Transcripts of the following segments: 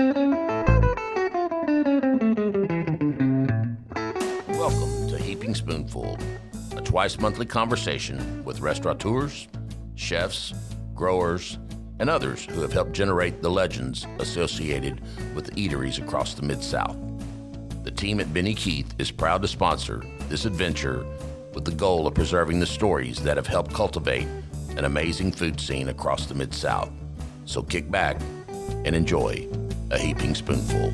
Welcome to Heaping Spoonful, a twice-monthly conversation with restaurateurs, chefs, growers, and others who have helped generate the legends associated with eateries across the Mid-South. The team at Benny Keith is proud to sponsor this adventure with the goal of preserving the stories that have helped cultivate an amazing food scene across the Mid-South. So kick back and enjoy a Heaping Spoonful.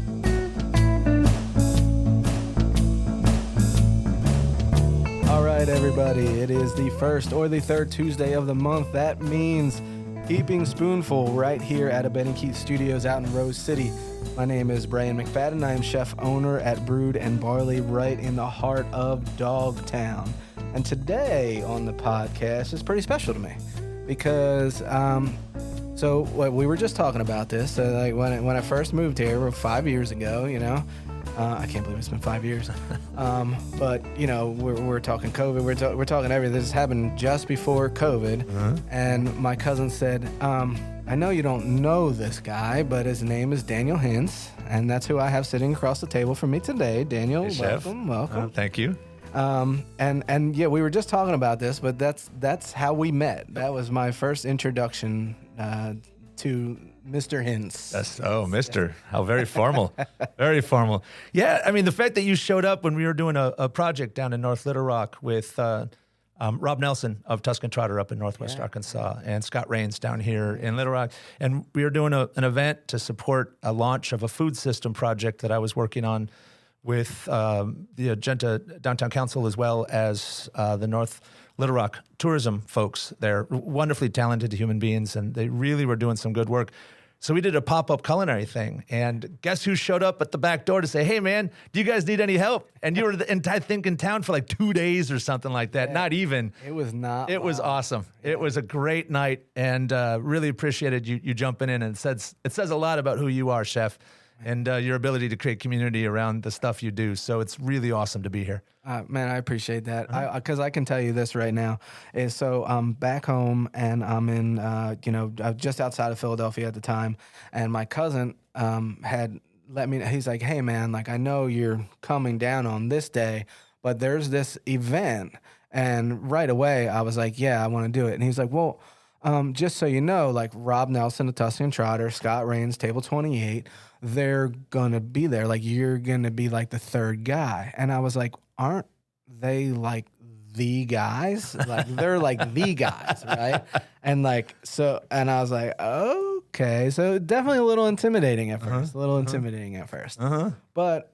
All right, everybody, it is the first or the third Tuesday of the month. That means Heaping Spoonful right here at a Benny Keith Studios out in Rose City. My name is Brian McFadden. I am chef owner at Brood and Barley right in the heart of Dogtown. And today on the podcast is pretty special to me because, we were just talking about this. Like when I first moved here 5 years ago, I can't believe it's been 5 years. But we're talking COVID. We're talking everything. This happened just before COVID, and my cousin said, "I know you don't know this guy, but his name is Daniel Hintz, and that's who I have sitting across the table from me today. Daniel, hey, welcome. Thank you. We were just talking about this, but that's how we met. That was my first introduction to Mr. Hintz. Mr. How very formal. Very formal. Yeah, I mean, the fact that you showed up when we were doing a project down in North Little Rock with Rob Nelson of Tuscan Trotter up in Northwest Arkansas and Scott Rains down here in Little Rock. And we were doing an event to support a launch of a food system project that I was working on with the Agenda Downtown Council as well as the North Little Rock tourism folks. They're wonderfully talented human beings, and they really were doing some good work. So we did a pop-up culinary thing, and guess who showed up at the back door to say, "Hey, man, do you guys need any help?" And you were, I think, in town for like 2 days or something like that. Yeah. Not even. It was not. It was awesome. Yeah. It was a great night, and really appreciated you jumping in. And it says a lot about who you are, Chef, and your ability to create community around the stuff you do. So it's really awesome to be here. Man, I appreciate that. Because I can tell you this right now is so I'm back home and I'm in, just outside of Philadelphia at the time. And my cousin had let me, he's like, "Hey, man, like I know you're coming down on this day, but there's this event." And right away I was like, "Yeah, I want to do it." And he's like, "Well, just so you know, like Rob Nelson, the Tuscan Trotter, Scott Rains, Table 28, they're going to be there. Like you're going to be like the third guy." And I was like, "Aren't they like the guys? Like they're like the guys, right?" And like, so, and I was like, "Okay." So definitely a little intimidating at first, But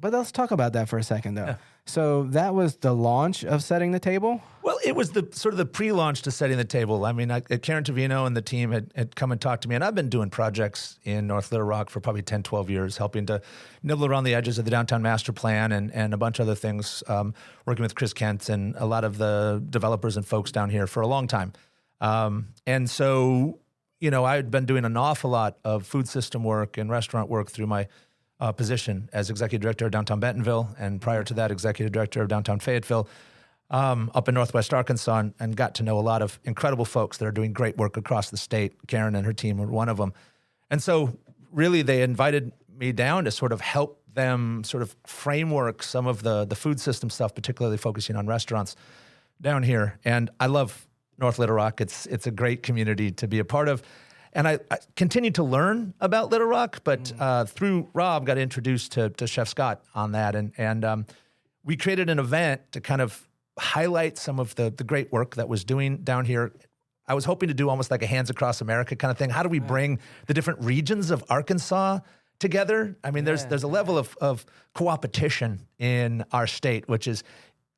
let's talk about that for a second though. Yeah. So that was the launch of Setting the Table? Well, it was the sort of the pre-launch to Setting the Table. I mean, Karen Tavino and the team had come and talked to me, and I've been doing projects in North Little Rock for probably 10, 12 years, helping to nibble around the edges of the downtown master plan and a bunch of other things, working with Chris Kent and a lot of the developers and folks down here for a long time. And so, I had been doing an awful lot of food system work and restaurant work through my position as executive director of downtown Bentonville, and prior to that, executive director of downtown Fayetteville, up in Northwest Arkansas, and got to know a lot of incredible folks that are doing great work across the state. Karen and her team were one of them. And so really they invited me down to sort of help them sort of framework some of the food system stuff, particularly focusing on restaurants down here. And I love North Little Rock. It's a great community to be a part of. And I continued to learn about Little Rock, but through Rob, got introduced to Chef Scott on that. And we created an event to kind of highlight some of the great work that was doing down here. I was hoping to do almost like a Hands Across America kind of thing. How do we bring the different regions of Arkansas together? I mean, there's a level of co-opetition in our state, which is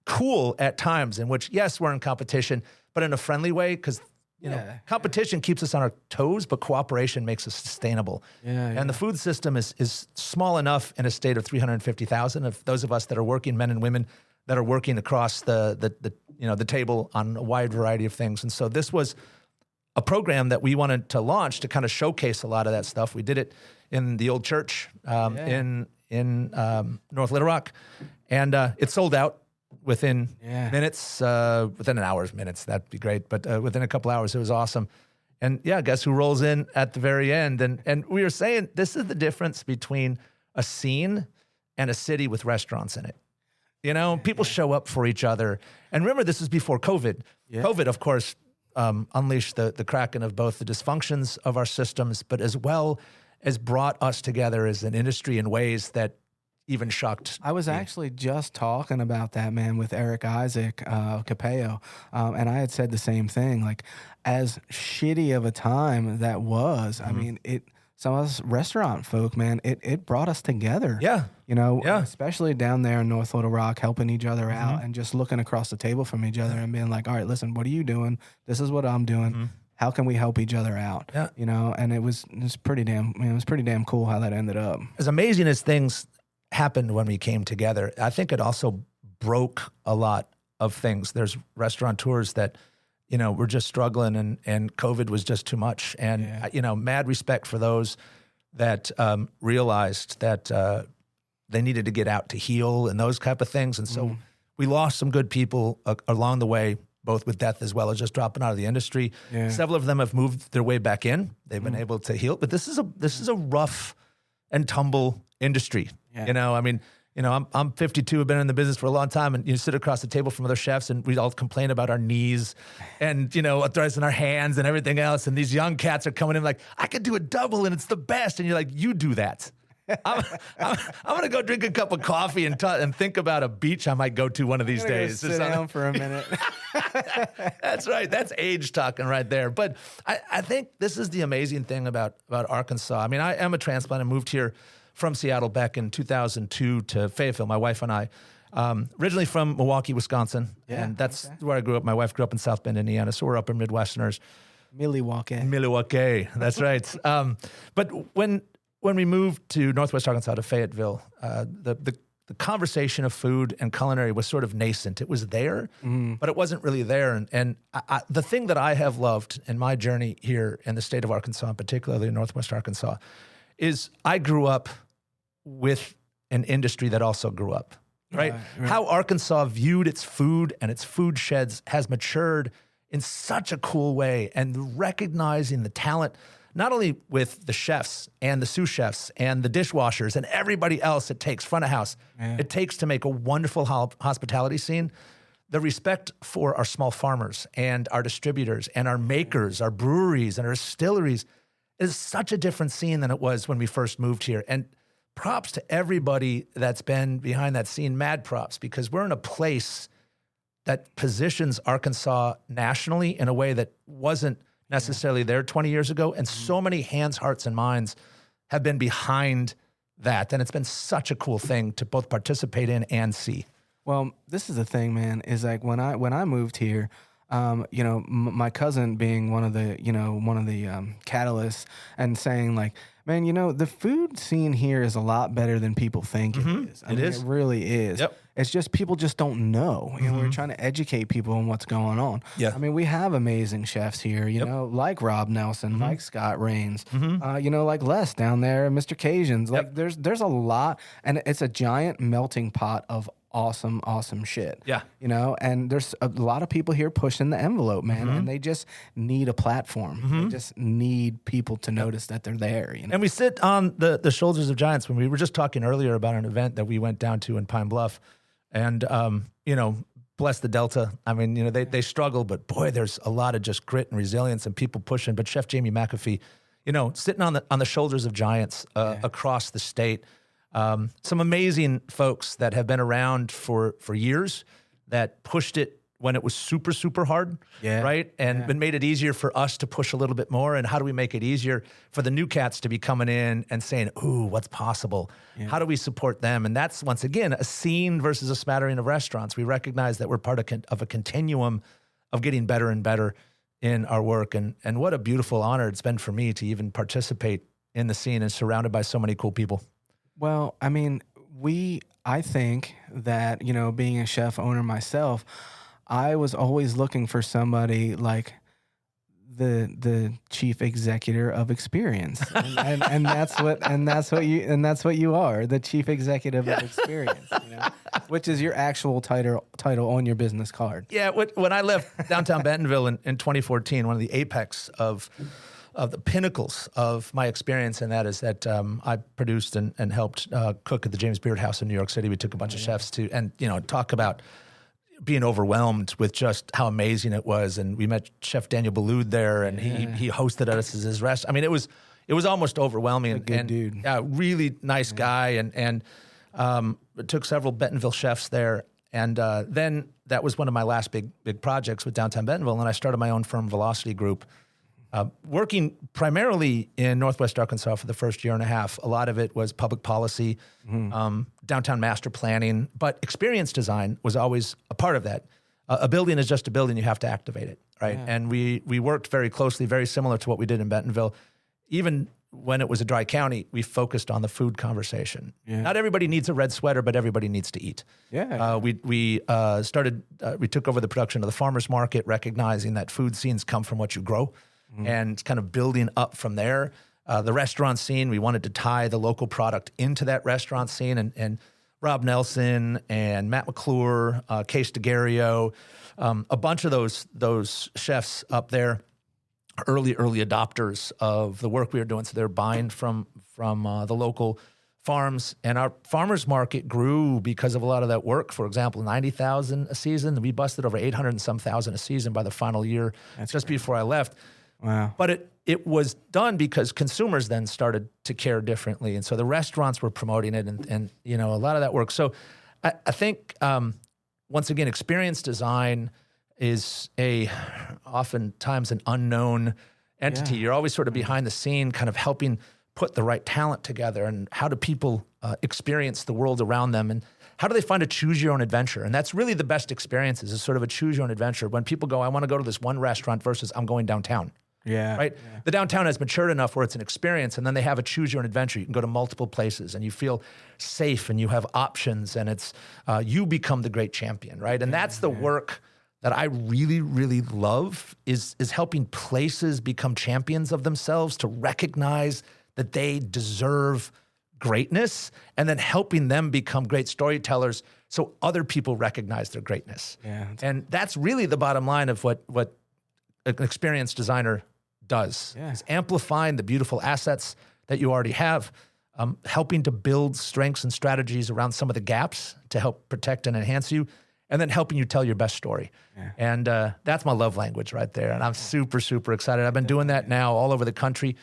cool at times, in which, yes, we're in competition, but in a friendly way, because competition keeps us on our toes, but cooperation makes us sustainable. And the food system is small enough in a state of 350,000 of those of us that are working, men and women that are working across the table on a wide variety of things. And so this was a program that we wanted to launch to kind of showcase a lot of that stuff. We did it in the old church in North Little Rock, and it sold out within minutes, within an hour's minutes. That'd be great. But within a couple hours, it was awesome. And yeah, guess who rolls in at the very end? And we were saying this is the difference between a scene and a city with restaurants in it. People show up for each other. And remember, this is before COVID. Yeah. COVID, of course, unleashed the kraken of both the dysfunctions of our systems, but as well as brought us together as an industry in ways that even shocked. I was actually just talking about that, man, with Eric Isaac Capello, and I had said the same thing. Like, as shitty of a time that was, I mean, some of us restaurant folk, man, it brought us together. Yeah. Especially down there in North Little Rock, helping each other out and just looking across the table from each other and being like, all right, listen, what are you doing? This is what I'm doing. How can we help each other out? Yeah. And it was pretty damn cool how that ended up. As amazing as things happened when we came together, I think it also broke a lot of things. There's restaurateurs that, were just struggling and COVID was just too much. And, mad respect for those that realized that they needed to get out to heal and those type of things. And so we lost some good people along the way, both with death as well as just dropping out of the industry. Yeah. Several of them have moved their way back in. They've been able to heal. But this is a rough and tumble industry. Yeah. I'm 52, I've been in the business for a long time, and you sit across the table from other chefs and we all complain about our knees and, arthritis in our hands and everything else. And these young cats are coming in like, I could do a double and it's the best. And you're like, you do that. I'm going to go drink a cup of coffee and think about a beach I might go to one of these days. Sit down for a minute. That's right. That's age talking right there. But I think this is the amazing thing about Arkansas. I mean, I am a transplant. I moved here from Seattle back in 2002 to Fayetteville, my wife and I. Originally from Milwaukee, Wisconsin. Yeah, and that's where I grew up. My wife grew up in South Bend, Indiana, so we're upper Midwesterners. Milwaukee, that's right. But when we moved to Northwest Arkansas to Fayetteville, the conversation of food and culinary was sort of nascent. It was there, but it wasn't really there. And the thing that I have loved in my journey here in the state of Arkansas, and particularly in Northwest Arkansas, is I grew up with an industry that also grew up, right? How Arkansas viewed its food and its food sheds has matured in such a cool way, and recognizing the talent, not only with the chefs and the sous chefs and the dishwashers and everybody else it takes front of house, it takes to make a wonderful hospitality scene. The respect for our small farmers and our distributors and our makers, our breweries and our distilleries is such a different scene than it was when we first moved here. And props to everybody that's been behind that scene, mad props, because we're in a place that positions Arkansas nationally in a way that wasn't necessarily there 20 years ago. And so many hands, hearts, and minds have been behind that. And it's been such a cool thing to both participate in and see. Well, this is the thing, man, is like when I moved here, my cousin being one of the catalysts and saying like, man, the food scene here is a lot better than people think it is. I mean, it really is. Yep. It's just people just don't know. We're trying to educate people on what's going on. Yeah. I mean, we have amazing chefs here, like Rob Nelson, like Scott Rains, like Les down there, Mr. Cajuns. Like there's a lot, and it's a giant melting pot of awesome shit. Yeah. And there's a lot of people here pushing the envelope, man, and they just need a platform. They just need people to notice that they're there. And we sit on the shoulders of giants. When we were just talking earlier about an event that we went down to in Pine Bluff, and bless the Delta. I mean, they struggle, but boy, there's a lot of just grit and resilience and people pushing. But Chef Jamie McAfee, sitting on the shoulders of giants across the state. Some amazing folks that have been around for years that pushed it when it was super, super hard, right? And made it easier for us to push a little bit more. And how do we make it easier for the new cats to be coming in and saying, ooh, what's possible? Yeah. How do we support them? And that's, once again, a scene versus a smattering of restaurants. We recognize that we're part of a continuum of getting better and better in our work. And what a beautiful honor it's been for me to even participate in the scene and surrounded by so many cool people. Well, I mean, I think that, being a chef owner myself, I was always looking for somebody like the chief executive of experience. And that's what you are, the chief executive of experience. which is your actual title on your business card. Yeah, when I left downtown Bentonville in 2014, one of the apex of the pinnacles of my experience in that is that I produced and helped cook at the James Beard House in New York City. We took a bunch of chefs to, and talk about being overwhelmed with just how amazing it was. And we met Chef Daniel Boulud there, and he hosted us as his restaurant. I mean, it was almost overwhelming. A good dude. Yeah, really nice guy, and took several Bentonville chefs there. And then that was one of my last big projects with downtown Bentonville, and I started my own firm, Velocity Group. Working primarily in Northwest Arkansas for the first year and a half. A lot of it was public policy, downtown master planning, but experience design was always a part of that. A building is just a building, you have to activate it, right? Yeah. And we worked very closely, very similar to what we did in Bentonville. Even when it was a dry county, we focused on the food conversation. Yeah. Not everybody needs a red sweater, but everybody needs to eat. Yeah. We took over the production of the farmer's market, recognizing that food scenes come from what you grow. And kind of building up from there. The restaurant scene, we wanted to tie the local product into that restaurant scene. And Rob Nelson and Matt McClure, Case DeGario, a bunch of those chefs up there, early adopters of the work we were doing. So they're buying from the local farms. And our farmers market grew because of a lot of that work. For example, 90,000 a season. We busted over 800 and some thousand a season by the final year. That's just great. Before I left. Wow. But it was done because consumers then started to care differently. And so the restaurants were promoting it and a lot of that work. So I think, once again, experience design is oftentimes an unknown entity. Yeah. You're always sort of behind the scene, kind of helping put the right talent together. And how do people experience the world around them? And how do they find a choose your own adventure? And that's really the best experiences, is sort of a choose your own adventure. When people go, I want to go to this one restaurant versus I'm going downtown. Yeah. Right? Yeah. The downtown has matured enough where it's an experience, and then they have a choose your own adventure. You can go to multiple places and you feel safe and you have options, and it's you become the great champion, right? And that's the work that I really, really love is helping places become champions of themselves, to recognize that they deserve greatness, and then helping them become great storytellers so other people recognize their greatness. Yeah. And that's really the bottom line of what an experienced designer does. Yeah. Is amplifying the beautiful assets that you already have, helping to build strengths and strategies around some of the gaps to help protect and enhance you, and then helping you tell your best story. Yeah. And that's my love language right there. And I'm super, super excited. I've been doing that now all over the country.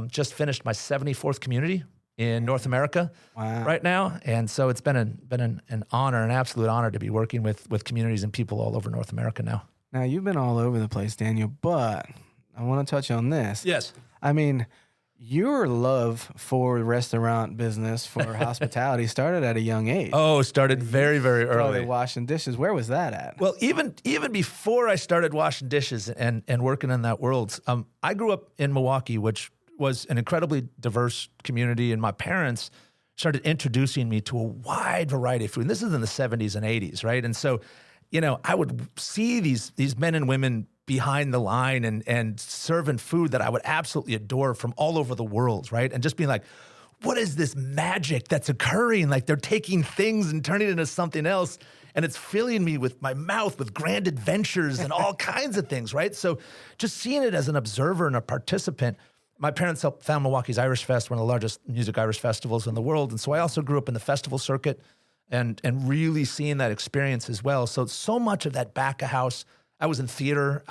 Just finished my 74th community in North America right now. And so it's been an honor, an absolute honor to be working with communities and people all over North America now. Now, you've been all over the place, Daniel, but I want to touch on this. Yes. I mean, your love for restaurant business, for hospitality, started at a young age. Oh, started very, very early. Started washing dishes. Where was that at? Well, even before I started washing dishes and working in that world, I grew up in Milwaukee, which was an incredibly diverse community, and my parents started introducing me to a wide variety of food. And this is in the 70s and 80s, right? And so, I would see these men and women behind the line and serving food that I would absolutely adore from all over the world, right? And just being like, what is this magic that's occurring? Like, they're taking things and turning it into something else, and it's filling me with my mouth with grand adventures and all kinds of things, right? So just seeing it as an observer and a participant. My parents helped found Milwaukee's Irish Fest, one of the largest music Irish festivals in the world. And so I also grew up in the festival circuit and really seeing that experience as well. So much of that back of house, I was in theater.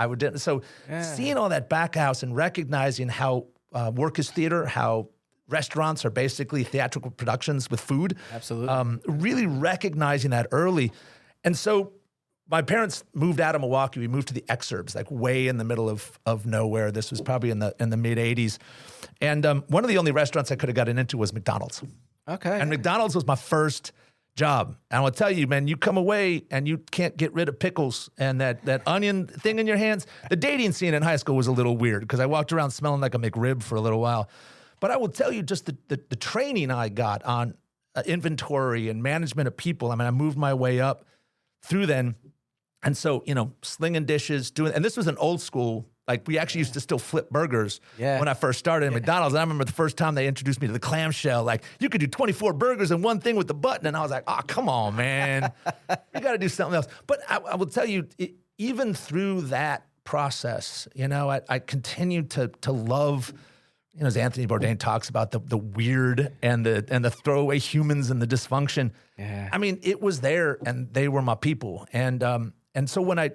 Seeing all that back of house and recognizing how work is theater, how restaurants are basically theatrical productions with food. Absolutely. Really recognizing that early. And so my parents moved out of Milwaukee. We moved to the exurbs, like way in the middle of nowhere. This was probably in the mid 80s. And one of the only restaurants I could have gotten into was McDonald's. Okay. And McDonald's was my first job. And I will tell you, man, you come away and you can't get rid of pickles and that onion thing in your hands. The dating scene in high school was a little weird because I walked around smelling like a McRib for a little while. But I will tell you, just the training I got on inventory and management of people. I mean, I moved my way up through then. And so, slinging dishes, and this was an old school Like we actually used to still flip burgers Yeah. when I first started at McDonald's. And I remember the first time they introduced me to the clamshell, like you could do 24 burgers in one thing with the button. And I was like, oh, come on, man. You got to do something else. But I will tell you, even through that process, you know, I continued to love, you know, as Anthony Bourdain talks about the weird and the throwaway humans and the dysfunction. Yeah. I mean, it was there and they were my people. And so when I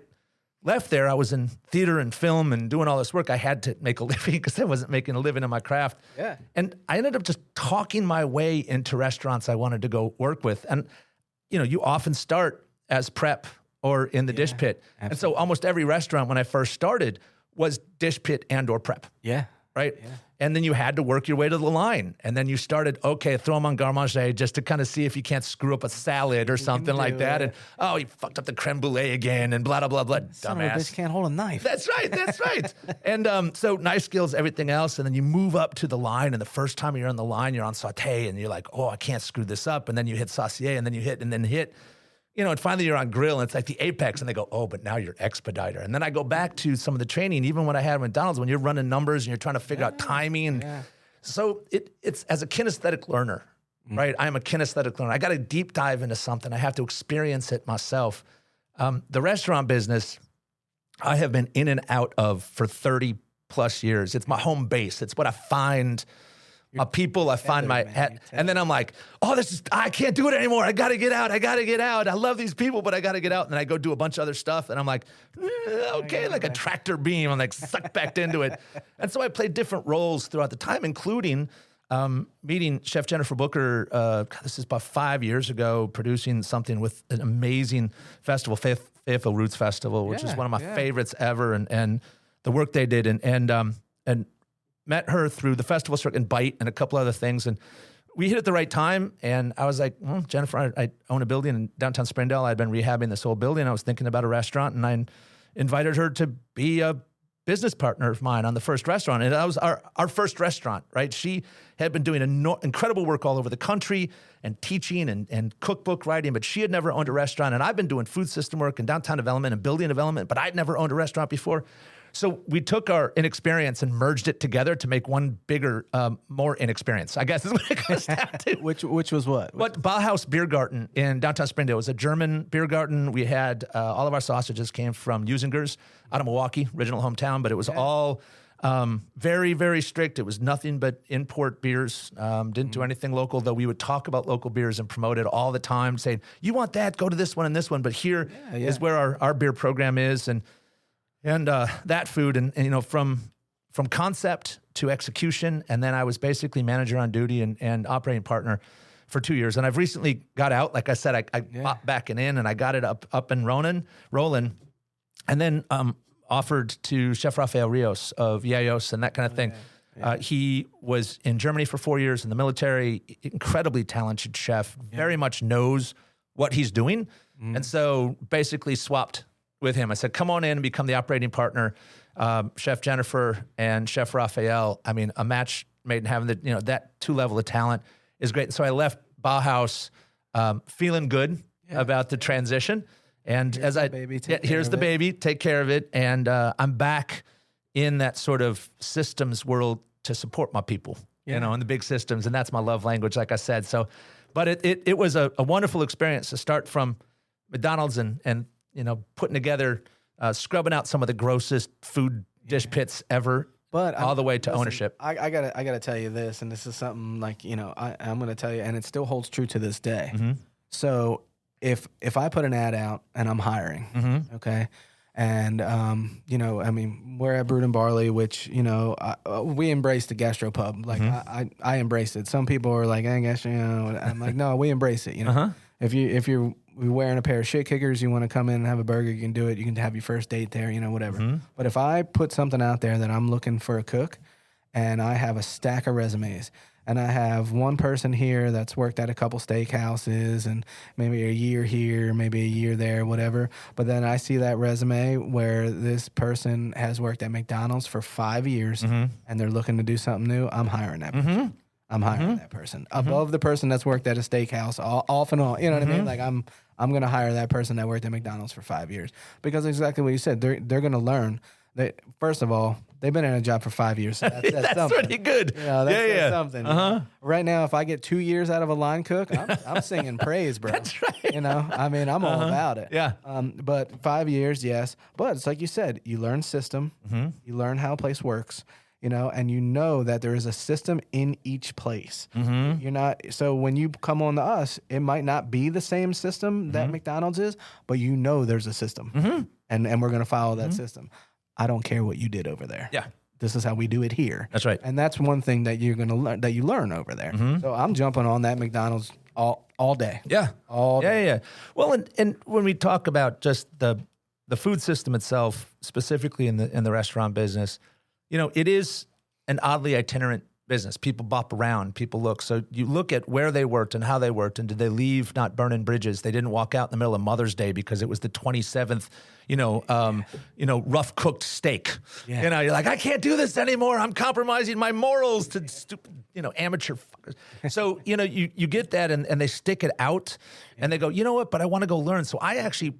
left there, I was in theater and film and doing all this work. I had to make a living because I wasn't making a living in my craft. Yeah. And I ended up just talking my way into restaurants I wanted to go work with. And, you know, you often start as prep or in the dish pit. Absolutely. And so almost every restaurant when I first started was dish pit and or prep. Yeah. Right? Yeah. And then you had to work your way to the line. And then you started, okay, throw them on garde manger just to kind of see if you can't screw up a salad or something like that. it. And, oh, you fucked up the creme brulee again and blah, blah, blah, blah. Son of a bitch Dumbass. can't hold a knife. That's right. That's right. And so knife skills, everything else. And then you move up to the line. And the first time you're on the line, you're on saute. And you're like, oh, I can't screw this up. And then you hit saucier. And then you hit and then hit. You know, and finally you're on grill. And it's like the apex. And they go, oh, but now you're expediter. And then I go back to some of the training, even when I had McDonald's, when you're running numbers and you're trying to figure out timing. And so it's as a kinesthetic learner, right? I'm a kinesthetic learner. I got to deep dive into something. I have to experience it myself. The restaurant business, I have been in and out of for 30 plus years. It's my home base. It's what I find my people. I find my, and then I'm like, oh, I can't do it anymore. I got to get out. I love these people, but I got to get out. And then I go do a bunch of other stuff. And I'm like, okay, like a tractor beam. I'm like sucked back into it. And so I played different roles throughout the time, including meeting Chef Jennifer Booker. This is about 5 years ago, producing something with an amazing festival, Fayetteville Roots Festival, which is one of my favorites ever. And the work they did and met her through the festival circuit and Bite and a couple other things. And we hit at the right time. And I was like, well, Jennifer, I own a building in downtown Springdale. I'd been rehabbing this old building. I was thinking about a restaurant and I invited her to be a business partner of mine on the first restaurant. And that was our first restaurant, right? She had been doing incredible work all over the country and teaching and cookbook writing, but she had never owned a restaurant. And I've been doing food system work and downtown development and building development, but I'd never owned a restaurant before. So we took our inexperience and merged it together to make one bigger, more inexperience, I guess is what it comes down to. Which was what? But Bauhaus Beer Garden in downtown Springdale. It was a German beer garden. We had all of our sausages came from Usinger's out of Milwaukee, original hometown, but it was all very, very strict. It was nothing but import beers. Didn't do anything local, though we would talk about local beers and promote it all the time, saying, you want that, go to this one and this one. But here is where our beer program is. And that food, and you know, from concept to execution, and then I was basically manager on duty and operating partner for 2 years. And I've recently got out. Like I said, I popped back in, and I got it up and rolling, and then offered to Chef Rafael Rios of Yayos and that kind of thing. He was in Germany for 4 years in the military, incredibly talented chef, very much knows what he's doing, and so basically swapped with him. I said, come on in and become the operating partner. Chef Jennifer and Chef Raphael, I mean, a match made in heaven. That, you know, that 2 level of talent is great. So I left Bauhaus feeling good about the transition. And here's the baby, take care of it. And I'm back in that sort of systems world to support my people, you know, in the big systems. And that's my love language, like I said. So, but it was a wonderful experience to start from McDonald's and you know, putting together, scrubbing out some of the grossest food dish pits ever, but all the way to ownership. I gotta tell you this, and this is something like, you know, I'm gonna tell you, and it still holds true to this day. Mm-hmm. So if I put an ad out and I'm hiring, okay, and you know, I mean, we're at Brewed and Barley, which, you know, we embraced the gastropub. Like I embraced it. Some people are like, I guess, you know, I'm like, no, we embrace it. You know, if you're wearing a pair of shit kickers, you want to come in and have a burger, you can do it. You can have your first date there, you know, whatever. But if I put something out there that I'm looking for a cook, and I have a stack of resumes, and I have one person here that's worked at a couple steakhouses and maybe a year here, maybe a year there, whatever. But then I see that resume where this person has worked at McDonald's for 5 years and they're looking to do something new, I'm hiring that person. I'm hiring that person above the person that's worked at a steakhouse off and on. You know what I mean? Like I'm going to hire that person that worked at McDonald's for 5 years, because exactly what you said, they're going to learn First of all, they've been in a job for 5 years. So that's That's something. pretty good. That's something. Right now, if I get 2 years out of a line cook, I'm singing praise, bro. That's right. I'm all about it. Yeah. But 5 years, yes. But it's like you said, you learn system, you learn how a place works, and you know that there is a system in each place. You're not, so when you come on to us, it might not be the same system that McDonald's is, but there's a system. And we're going to follow that system. I don't care what you did over there. Yeah. This is how we do it here. That's right. And that's one thing that you're going to learn, that you learn over there. So I'm jumping on that McDonald's all day. Yeah. All day. Yeah. Well, and when we talk about just the food system itself, specifically in the restaurant business, it is an oddly itinerant business. People bop around, people look. So you look at where they worked and how they worked, and did they leave not burning bridges? They didn't walk out in the middle of Mother's Day because it was the 27th, rough cooked steak. Yeah. You're like, I can't do this anymore. I'm compromising my morals to stupid, amateur fuckers. So, you get that and they stick it out and they go, you know what, but I want to go learn. So I actually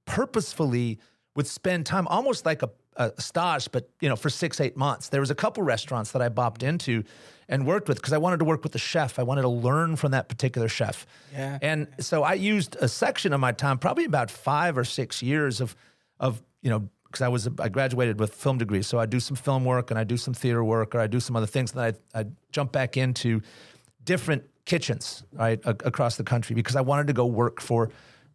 purposefully would spend time almost like a stage, but for 6-8 months. There was a couple restaurants that I bopped into and worked with because I wanted to work with the chef. I wanted to learn from that particular chef. Yeah. And so I used a section of my time, probably about 5 or 6 years of because I graduated with film degrees. So I do some film work and I do some theater work, or I do some other things. And I jump back into different kitchens, right, across the country because I wanted to go work for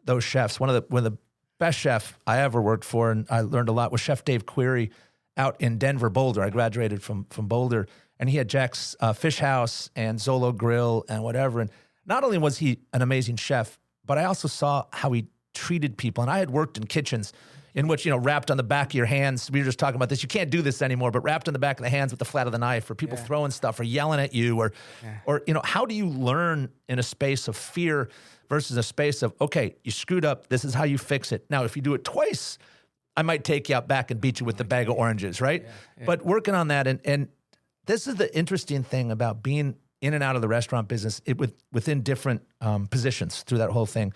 those chefs. One of the best chef I ever worked for, and I learned a lot, was Chef Dave Query out in Denver, Boulder. I graduated from Boulder, and he had Jack's Fish House and Zolo Grill and whatever. And not only was he an amazing chef, but I also saw how he treated people. And I had worked in kitchens in which, wrapped on the back of your hands. We were just talking about this. You can't do this anymore, but wrapped on the back of the hands with the flat of the knife, or people throwing stuff or yelling at you, or how do you learn in a space of fear versus a space of, okay, you screwed up, this is how you fix it. Now, if you do it twice, I might take you out back and beat you with the bag of oranges, right? Yeah. But working on that, and this is the interesting thing about being in and out of the restaurant business, within different positions through that whole thing,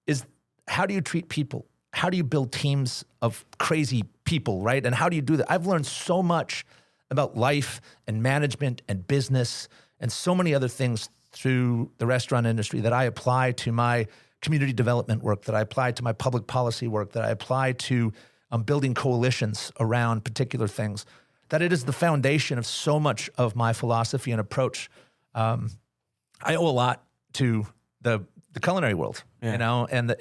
is how do you treat people? How do you build teams of crazy people, right? And how do you do that? I've learned so much about life and management and business and so many other things through the restaurant industry that I apply to my community development work, that I apply to my public policy work, that I apply to building coalitions around particular things, that it is the foundation of so much of my philosophy and approach. I owe a lot to the culinary world, and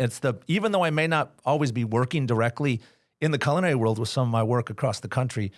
even though I may not always be working directly in the culinary world with some of my work across the country,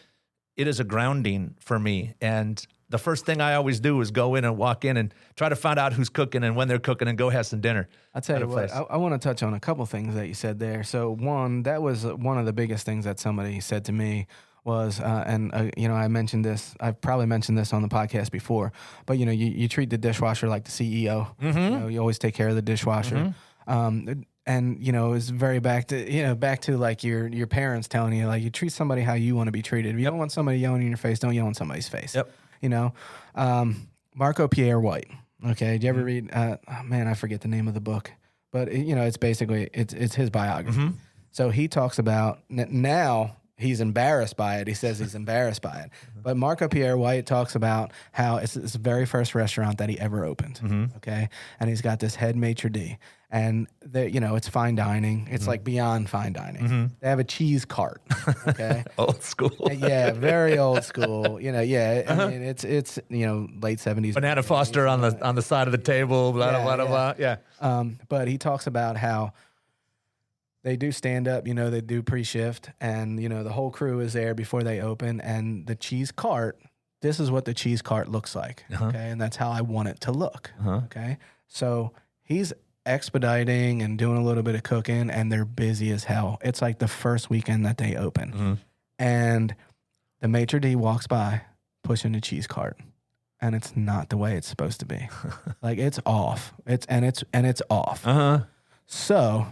it is a grounding for me. And the first thing I always do is go in and walk in and try to find out who's cooking and when they're cooking and go have some dinner. I'll tell you what, I want to touch on a couple things that you said there. So one, that was one of the biggest things that somebody said to me was, I mentioned this, I've probably mentioned this on the podcast before, but you treat the dishwasher like the CEO. You always take care of the dishwasher. And it's very back to like your parents telling you, like, you treat somebody how you want to be treated. If you don't want somebody yelling in your face, don't yell in somebody's face. Yep. Marco Pierre White. Okay. Did you ever read? I forget the name of the book, but it's basically it's his biography. So he talks about now. He's embarrassed by it. He says he's embarrassed by it. But Marco Pierre White talks about how it's the very first restaurant that he ever opened. Okay. And he's got this head maitre d'. And it's fine dining. It's like beyond fine dining. They have a cheese cart. Okay. Old school. Yeah, very old school. I mean, it's late 70s. Banana Foster on the side of the table, blah, blah, blah, blah. Yeah. But he talks about how they do stand up, they do pre-shift, and, the whole crew is there before they open. And the cheese cart, this is what the cheese cart looks like. Okay. And that's how I want it to look. Okay. So he's expediting and doing a little bit of cooking, and they're busy as hell. It's like the first weekend that they open. And the maitre d' walks by pushing the cheese cart, and it's not the way it's supposed to be. Like, it's off. It's off. So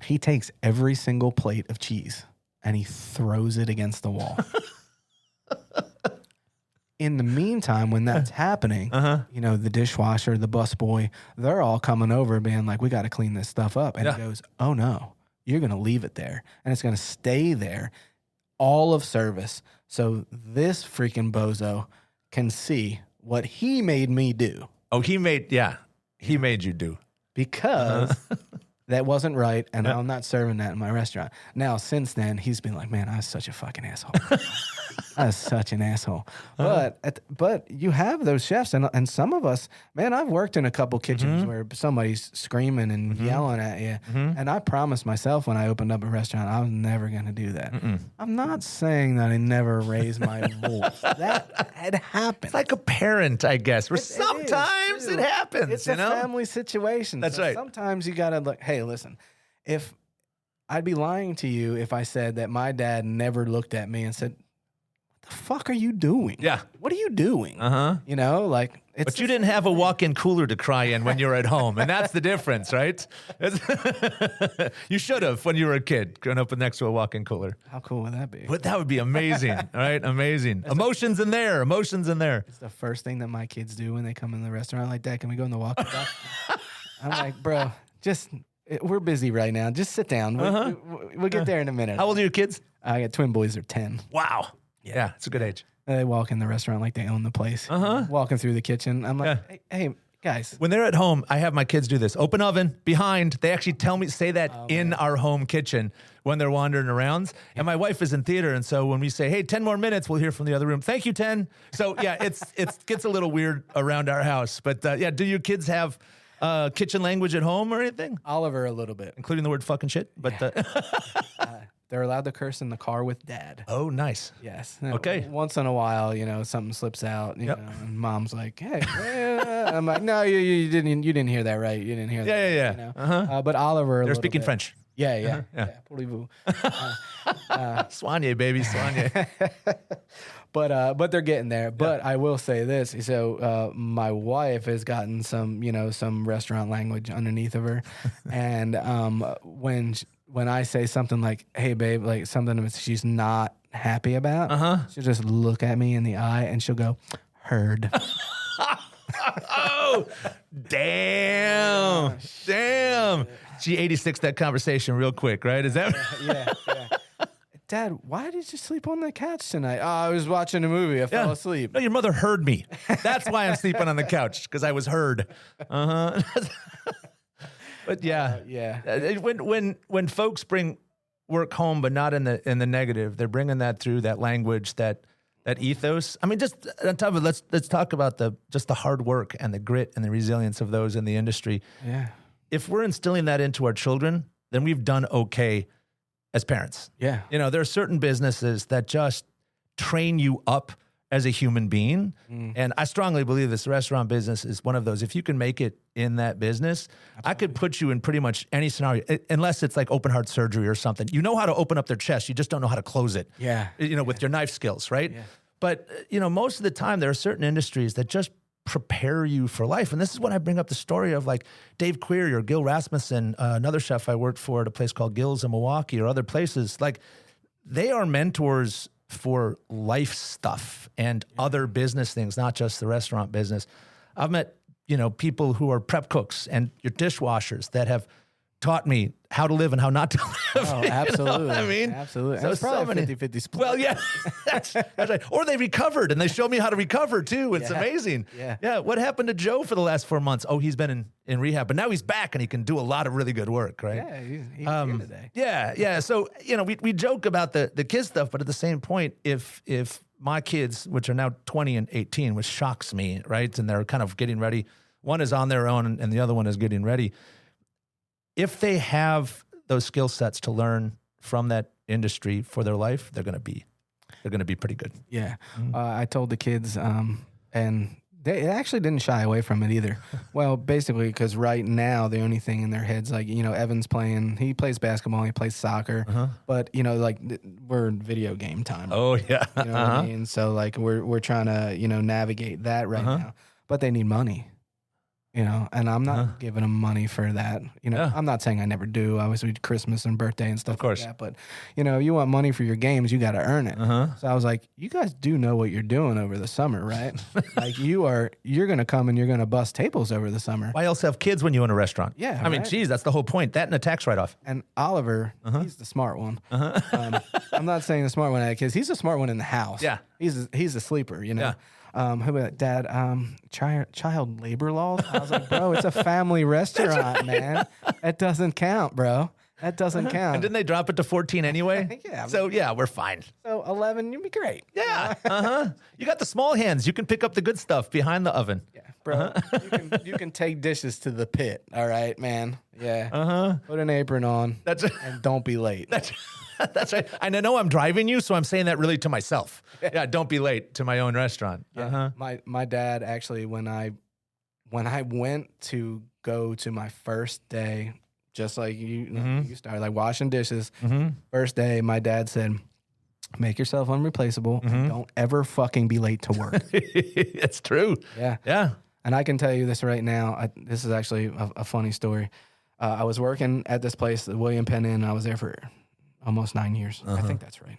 he takes every single plate of cheese and he throws it against the wall. In the meantime, when that's happening, the dishwasher, the busboy, they're all coming over being like, we got to clean this stuff up. And he goes, oh no, you're going to leave it there and it's going to stay there all of service. So this freaking bozo can see what he made me do. Oh, he made you do. Because that wasn't right, and I'm not serving that in my restaurant. Now, since then, he's been like, man, I was such a fucking asshole. I was such an asshole. But you have those chefs, and some of us, man, I've worked in a couple kitchens where somebody's screaming and yelling at you, and I promised myself when I opened up a restaurant, I was never going to do that. I'm not saying that I never raised my voice. That had happened. It's like a parent, I guess, where sometimes it happens. It's a family situation. That's right. Sometimes you got to look, hey, listen, if I'd be lying to you if I said that my dad never looked at me and said, what the fuck are you doing? Yeah. What are you doing? You know, like, but you didn't have a walk-in cooler to cry in when you were at home, and that's the difference, right? You should have when you were a kid, growing up next to a walk-in cooler. How cool would that be? But that would be amazing, all right? Amazing. Emotions in there. It's the first thing that my kids do when they come in the restaurant. Like, Dad, can we go in the walk-in back? I'm like, bro, we're busy right now. Just sit down. We'll get there in a minute. How old are your kids? I got twin boys. They're 10. Wow. Yeah, it's a good age. They walk in the restaurant like they own the place. Walking through the kitchen. I'm like, hey, guys. When they're at home, I have my kids do this. Open oven, behind. They actually say that in our home kitchen when they're wandering around. And my wife is in theater, and so when we say, hey, 10 more minutes, we'll hear from the other room. Thank you, 10. So, yeah, it gets a little weird around our house. But, do your kids have kitchen language at home or anything? Oliver a little bit. Including the word fucking shit? But they're allowed to curse in the car with Dad. Oh, nice. Yes. Okay. Once in a while, something slips out, you know, and Mom's like, hey. I'm like, no, you didn't hear that right. You didn't hear that. Yeah. You know? But Oliver They're speaking French. Yeah. Voulez-vous. Soigne, baby, soigne. But they're getting there. But I will say this. So my wife has gotten some restaurant language underneath of her. And when I say something like, hey, babe, like something that she's not happy about, she'll just look at me in the eye and she'll go, heard. Oh, damn. She 86 that conversation real quick, right? Is that? Yeah. Dad, why did you sleep on the couch tonight? Oh, I was watching a movie. I fell asleep. No, your mother heard me. That's why I'm sleeping on the couch, because I was heard. But when folks bring work home, but not in the negative, they're bringing that through that language, that ethos. I mean, just on top of it, let's talk about the hard work and the grit and the resilience of those in the industry. Yeah. If we're instilling that into our children, then we've done okay as parents. Yeah. There are certain businesses that just train you up as a human being. And I strongly believe this restaurant business is one of those. If you can make it in that business, absolutely. I could put you in pretty much any scenario, unless it's like open heart surgery or something. You know how to open up their chest. You just don't know how to close it. Yeah. With your knife skills, right? Yeah. But, most of the time there are certain industries that just prepare you for life. And this is when I bring up the story of like Dave Query or Gil Rasmussen, another chef I worked for at a place called Gil's in Milwaukee or other places. Like, they are mentors for life stuff and other business things, not just the restaurant business. I've met, people who are prep cooks and your dishwashers that have taught me how to live and how not to live. Oh, absolutely. I mean, absolutely. So it's probably a 50-50 split. Well, yeah, that's right. Or they recovered and they showed me how to recover too. It's amazing. Yeah. What happened to Joe for the last 4 months? Oh, he's been in rehab, but now he's back and he can do a lot of really good work, right? Yeah, he's here today. Yeah. So, we joke about the kids stuff, but at the same point, if my kids, which are now 20 and 18, which shocks me, right? And they're kind of getting ready. One is on their own and the other one is getting ready. If they have those skill sets to learn from that industry for their life, they're going to be pretty good. Yeah. I told the kids, and they actually didn't shy away from it either. Well, basically, because right now the only thing in their heads, like, Evan's he plays basketball, he plays soccer, but we're in video game time. Oh yeah. You know what I mean? So like we're trying to, navigate that right now, but they need money. and I'm not giving them money for that. I'm not saying I never do. Obviously, Christmas and birthday and stuff like that. But, you want money for your games, you got to earn it. So I was like, you guys do know what you're doing over the summer, right? Like you're going to come and you're going to bust tables over the summer. Why else have kids when you own a restaurant? Yeah. I mean, geez, that's the whole point. That and a tax write-off. And Oliver, he's the smart one. I'm not saying the smart one because he's the smart one in the house. Yeah. He's a sleeper, Yeah. Who was that, Dad, child labor laws? I was like, bro, it's a family restaurant, man. That doesn't count, bro. That doesn't count. And didn't they drop it to 14 anyway? Yeah. So, yeah, we're fine. So 11, you'd be great. Yeah. You got the small hands. You can pick up the good stuff behind the oven. Yeah, bro. You can take dishes to the pit, all right, man? Yeah. Put an apron on and don't be late. That's right. And I know I'm driving you, so I'm saying that really to myself. Yeah, don't be late to my own restaurant. Yeah. My dad actually, when I went to go to my first day, just like you started like washing dishes. First day, my dad said, "Make yourself unreplaceable. And don't ever fucking be late to work." It's true. Yeah. Yeah. And I can tell you this right now. This is actually a funny story. I was working at this place, the William Penn Inn. I was there for almost 9 years. I think that's right.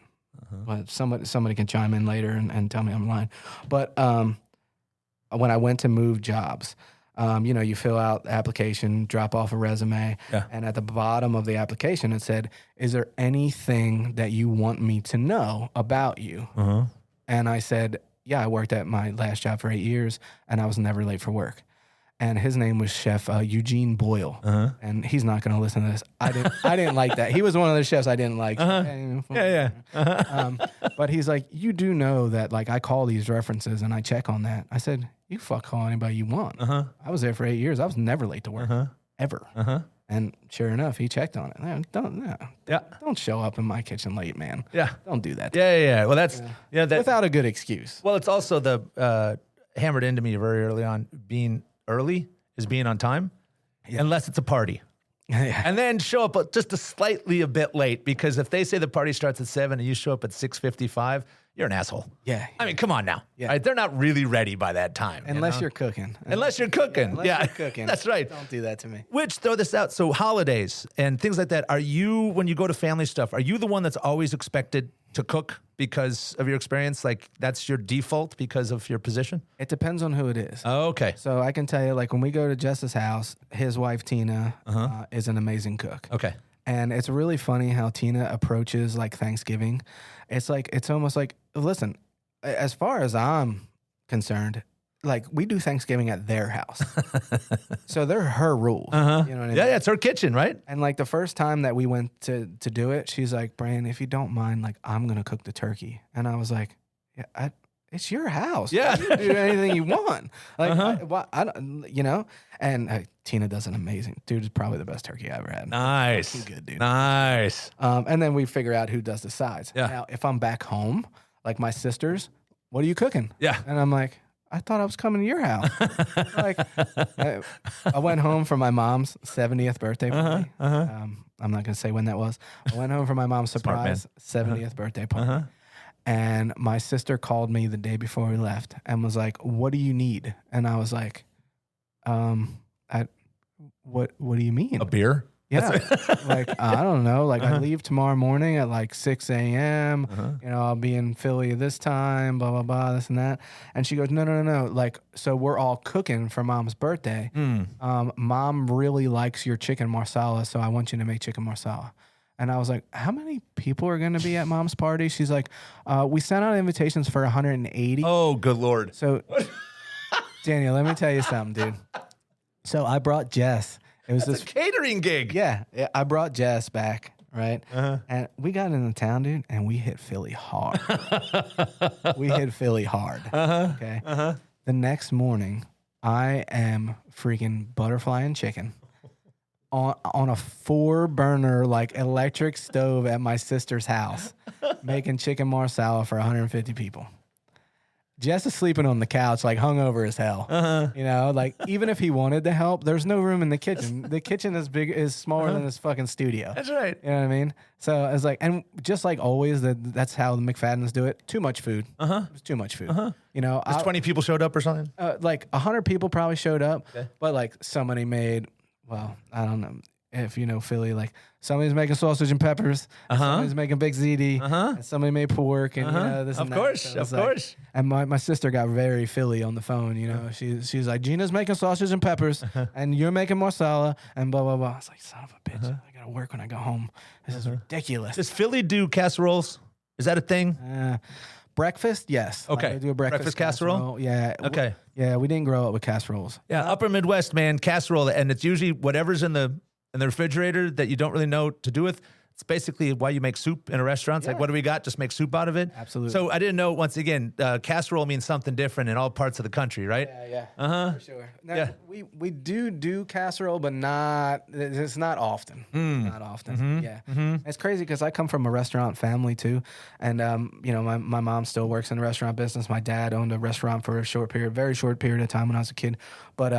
But somebody can chime in later and tell me I'm lying. But when I went to move jobs, you fill out the application, drop off a resume, and at the bottom of the application it said, "Is there anything that you want me to know about you?" And I said, "Yeah, I worked at my last job for 8 years, and I was never late for work." And his name was Chef Eugene Boyle, and he's not going to listen to this. I didn't like that. He was one of the chefs I didn't like. But he's like, "You do know that like I call these references and I check on that." I said, "You fuck call anybody you want. I was there for 8 years. I was never late to work ever." And sure enough, he checked on it. Man, don't show up in my kitchen late, man. Yeah, don't do that. Yeah. Well, that's without a good excuse. Well, it's also the hammered into me very early on. Being early is being on time, unless it's a party. And then show up just a bit late, because if they say the party starts at 7 and you show up at 6:55, you're an asshole. Yeah. I mean, come on now. Yeah. Right? They're not really ready by that time. Unless you're cooking. Unless you're cooking. Unless you're cooking. That's right. Don't do that to me. Which, throw this out, so holidays and things like that, are you, when you go to family stuff, are you the one that's always expected to cook because of your experience? Like, that's your default because of your position? It depends on who it is. Oh, okay. So I can tell you, like, when we go to Jess's house, his wife, Tina, is an amazing cook. Okay. And it's really funny how Tina approaches, like, Thanksgiving. It's almost like, listen, as far as I'm concerned, like, we do Thanksgiving at their house. So they're her rules. You know what I mean? Yeah, it's her kitchen, right? And like the first time that we went to do it, she's like, "Brian, if you don't mind, like, I'm going to cook the turkey." And I was like, "Yeah, it's your house. Yeah. You do anything you want." Like, I don't. And Tina does an amazing, dude, is probably the best turkey I ever had. Nice. He's good, dude. Nice. And then we figure out who does the sides. Yeah. Now, if I'm back home, like my sisters, "What are you cooking?" Yeah. And I'm like, "I thought I was coming to your house." Like, I went home for my mom's 70th birthday party. I'm not going to say when that was. I went home for my mom's surprise 70th birthday party. And my sister called me the day before we left and was like, "What do you need?" And I was like, what do you mean? A beer? Yeah. Like, I don't know. Like, I leave tomorrow morning at like 6 a.m. I'll be in Philly this time, blah, blah, blah, this and that. And she goes, no. Like, so we're all cooking for Mom's birthday. Mom really likes your chicken marsala, so I want you to make chicken marsala. And I was like, "How many people are going to be at Mom's party?" She's like, "We sent out invitations for 180. Oh, good Lord. So, Daniel, let me tell you something, dude. So I brought Jess. It was That's a catering gig. Yeah, I brought Jess back, right? And we got into town, dude, and we hit Philly hard. Okay? The next morning, I am freaking butterflying chicken on a 4-burner, like, electric stove at my sister's house, making chicken marsala for 150 people. Jess is sleeping on the couch, like hungover as hell. You know, like even if he wanted to help, there's no room in the kitchen. The kitchen is smaller than this fucking studio. That's right. You know what I mean? So it's like, and just like always, that's how the McFaddens do it. Too much food. It was too much food. You know, 20 people showed up or something. like 100 people probably showed up, but like somebody made. Well, I don't know if you know Philly, like somebody's making sausage and peppers, and somebody's making baked ziti, and somebody made pork, and you know, this and that. Of course. And my sister got very Philly on the phone. You know, she's like, Gina's making sausage and peppers, and you're making marsala, and blah blah blah. I was like, son of a bitch, I gotta work when I go home. This is ridiculous. Does Philly do casseroles? Is that a thing? Breakfast, yes. Okay. Like, I do a breakfast casserole? Yeah. Okay. We didn't grow up with casseroles. Yeah, Upper Midwest, man, casserole, and it's usually whatever's in the refrigerator that you don't really know what to do with. It's basically why you make soup in a restaurant. It's like, what do we got? Just make soup out of it. Absolutely. So I didn't know, once again, casserole means something different in all parts of the country, right? Yeah. For sure. Now, we do casserole, but it's not often. Not often. Yeah. It's crazy because I come from a restaurant family too. And, you know, my mom still works in the restaurant business. My dad owned a restaurant for a very short period of time when I was a kid. But,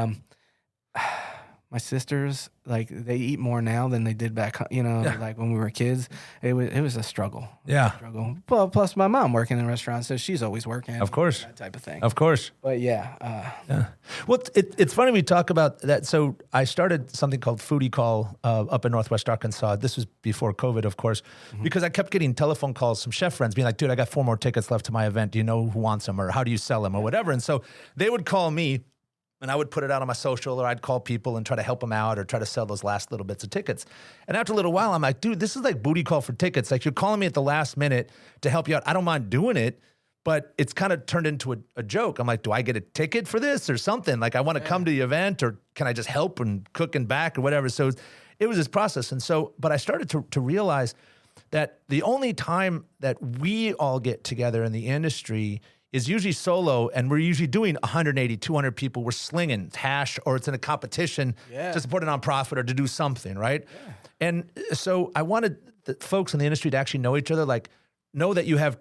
my sisters, like, they eat more now than they did back, you know, like when we were kids. It was a struggle. Yeah. Well, plus my mom working in a restaurant, so she's always working. Of course. That type of thing. Of course. But Well, it's funny we talk about that. So I started something called Foodie Call up in Northwest Arkansas. This was before COVID, of course, because I kept getting telephone calls from chef friends being like, dude, I got 4 more tickets left to my event. Do you know who wants them, or how do you sell them, or whatever? And so they would call me, and I would put it out on my social, or I'd call people and try to help them out or try to sell those last little bits of tickets. And after a little while, I'm like, dude, this is like booty call for tickets. Like, you're calling me at the last minute to help you out. I don't mind doing it, but it's kind of turned into a joke. I'm like, do I get a ticket for this or something? Like, I want to come to the event, or can I just help and cook and back or whatever? So it was this process. And so, but I started to realize that the only time that we all get together in the industry is usually solo, and we're usually doing 180, 200 people. We're slinging hash, or it's in a competition to support a nonprofit or to do something, right? Yeah. And so I wanted the folks in the industry to actually know each other, like know that you have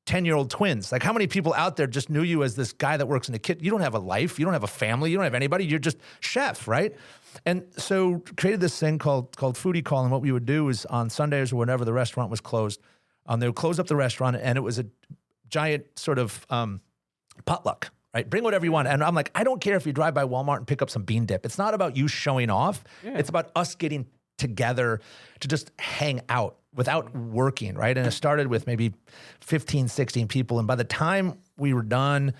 10-year-old twins. Like, how many people out there just knew you as this guy that works in the kitchen? You don't have a life. You don't have a family. You don't have anybody. You're just chef, right? And so created this thing called Foodie Call, and what we would do is on Sundays or whenever the restaurant was closed, they would close up the restaurant, and it was a giant sort of potluck, right? Bring whatever you want. And I'm like, I don't care if you drive by Walmart and pick up some bean dip. It's not about you showing off. Yeah. It's about us getting together to just hang out without working, right? And it started with maybe 15, 16 people. And by the time we were done,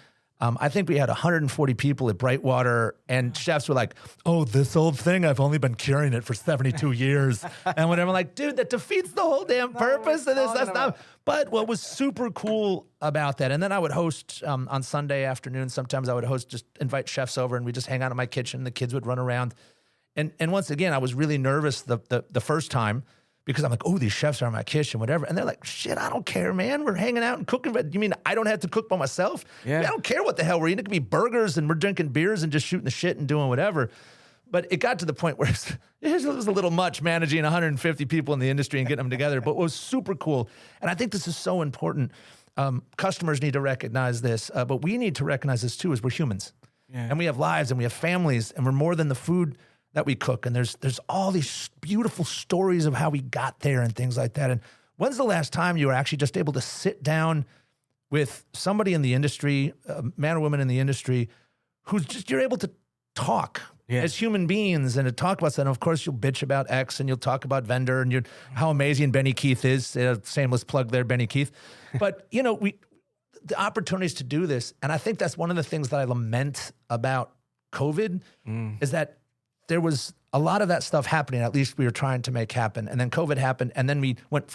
I think we had 140 people at Brightwater, and chefs were like, oh, this old thing, I've only been curing it for 72 years. And whatever. I'm like, dude, that defeats the whole damn purpose of this. That's not. But what was super cool about that, and then I would host on Sunday afternoon, sometimes I would host, just invite chefs over, and we just hang out in my kitchen. The kids would run around. And once again, I was really nervous the first time, because I'm like, oh, these chefs are in my kitchen, whatever. And they're like, shit, I don't care, man. We're hanging out and cooking. You mean I don't have to cook by myself? Yeah. I mean, I don't care what the hell we're eating. It could be burgers, and we're drinking beers and just shooting the shit and doing whatever. But it got to the point where it was a little much managing 150 people in the industry and getting them together. But what was super cool, and I think this is so important, customers need to recognize this, but we need to recognize this too, is we're humans. Yeah. And we have lives, and we have families, and we're more than the food that we cook. And there's all these beautiful stories of how we got there and things like that. And when's the last time you were actually just able to sit down with somebody in the industry, a man or woman in the industry, who's just, you're able to talk as human beings and to talk about that. And of course, you'll bitch about X, and you'll talk about vendor, and how amazing Benny Keith is. Shameless plug there, Benny Keith. But, you know, the opportunities to do this, and I think that's one of the things that I lament about COVID is that there was a lot of that stuff happening, at least we were trying to make happen. And then COVID happened, and then we went,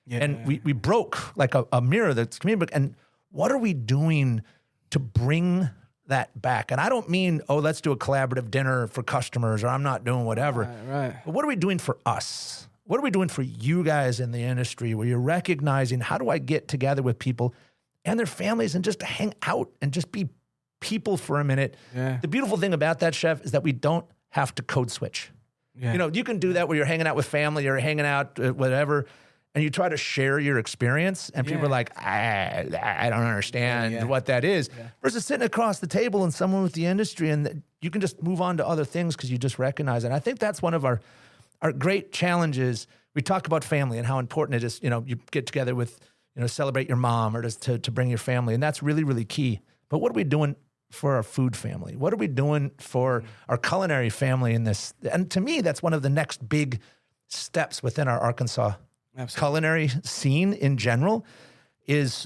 we broke like a mirror that's community. And what are we doing to bring that back? And I don't mean, oh, let's do a collaborative dinner for customers, or I'm not doing whatever. Right. But what are we doing for us? What are we doing for you guys in the industry, where you're recognizing, how do I get together with people and their families and just hang out and just be people for a minute? Yeah. The beautiful thing about that, chef, is that we don't have to code switch. Yeah. You know, you can do that where you're hanging out with family or hanging out whatever, and you try to share your experience, and people are like, I don't understand what that is. Yeah. Versus sitting across the table and someone with the industry, and you can just move on to other things because you just recognize it. And I think that's one of our great challenges. We talk about family and how important it is. You get together with, celebrate your mom or just to bring your family, and that's really, really key. But what are we doing for our food family? What are we doing for our culinary family in this? And to me, that's one of the next big steps within our Arkansas culinary scene in general is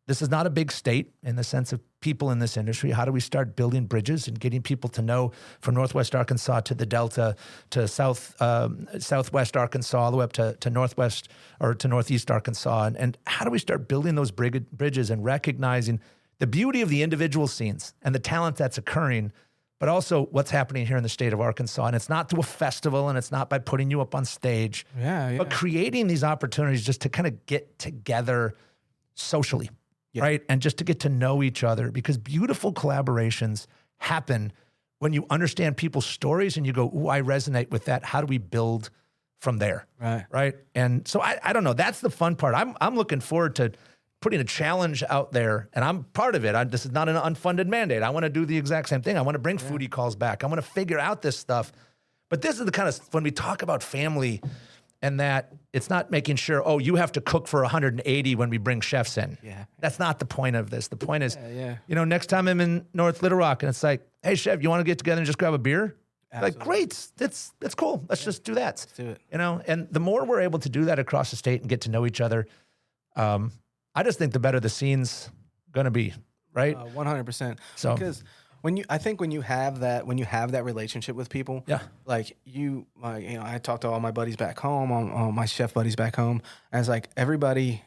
this is not a big state in the sense of people in this industry. How do we start building bridges and getting people to know from Northwest Arkansas to the Delta to Southwest Arkansas all the way up to Northwest or to Northeast Arkansas? And how do we start building those bridges and recognizing the beauty of the individual scenes and the talent that's occurring, but also what's happening here in the state of Arkansas? And it's not through a festival, and it's not by putting you up on stage, but creating these opportunities just to kind of get together socially, right? And just to get to know each other, because beautiful collaborations happen when you understand people's stories and you go, ooh, I resonate with that. How do we build from there? Right. And so I don't know. That's the fun part. I'm looking forward to putting a challenge out there, and I'm part of it. This is not an unfunded mandate. I want to do the exact same thing. I want to bring foodie calls back. I want to figure out this stuff. But this is the kind of, when we talk about family and that it's not making sure, oh, you have to cook for 180 when we bring chefs in. That's not the point of this. The point is, next time I'm in North Little Rock and it's like, hey, chef, you want to get together and just grab a beer? Like, great, that's cool. Let's just do that. Let's do it. And the more we're able to do that across the state and get to know each other, I just think the better the scene's going to be, right? 100%. So, because when you have that relationship with people, like I talk to all my buddies back home, all my chef buddies back home, and it's like everybody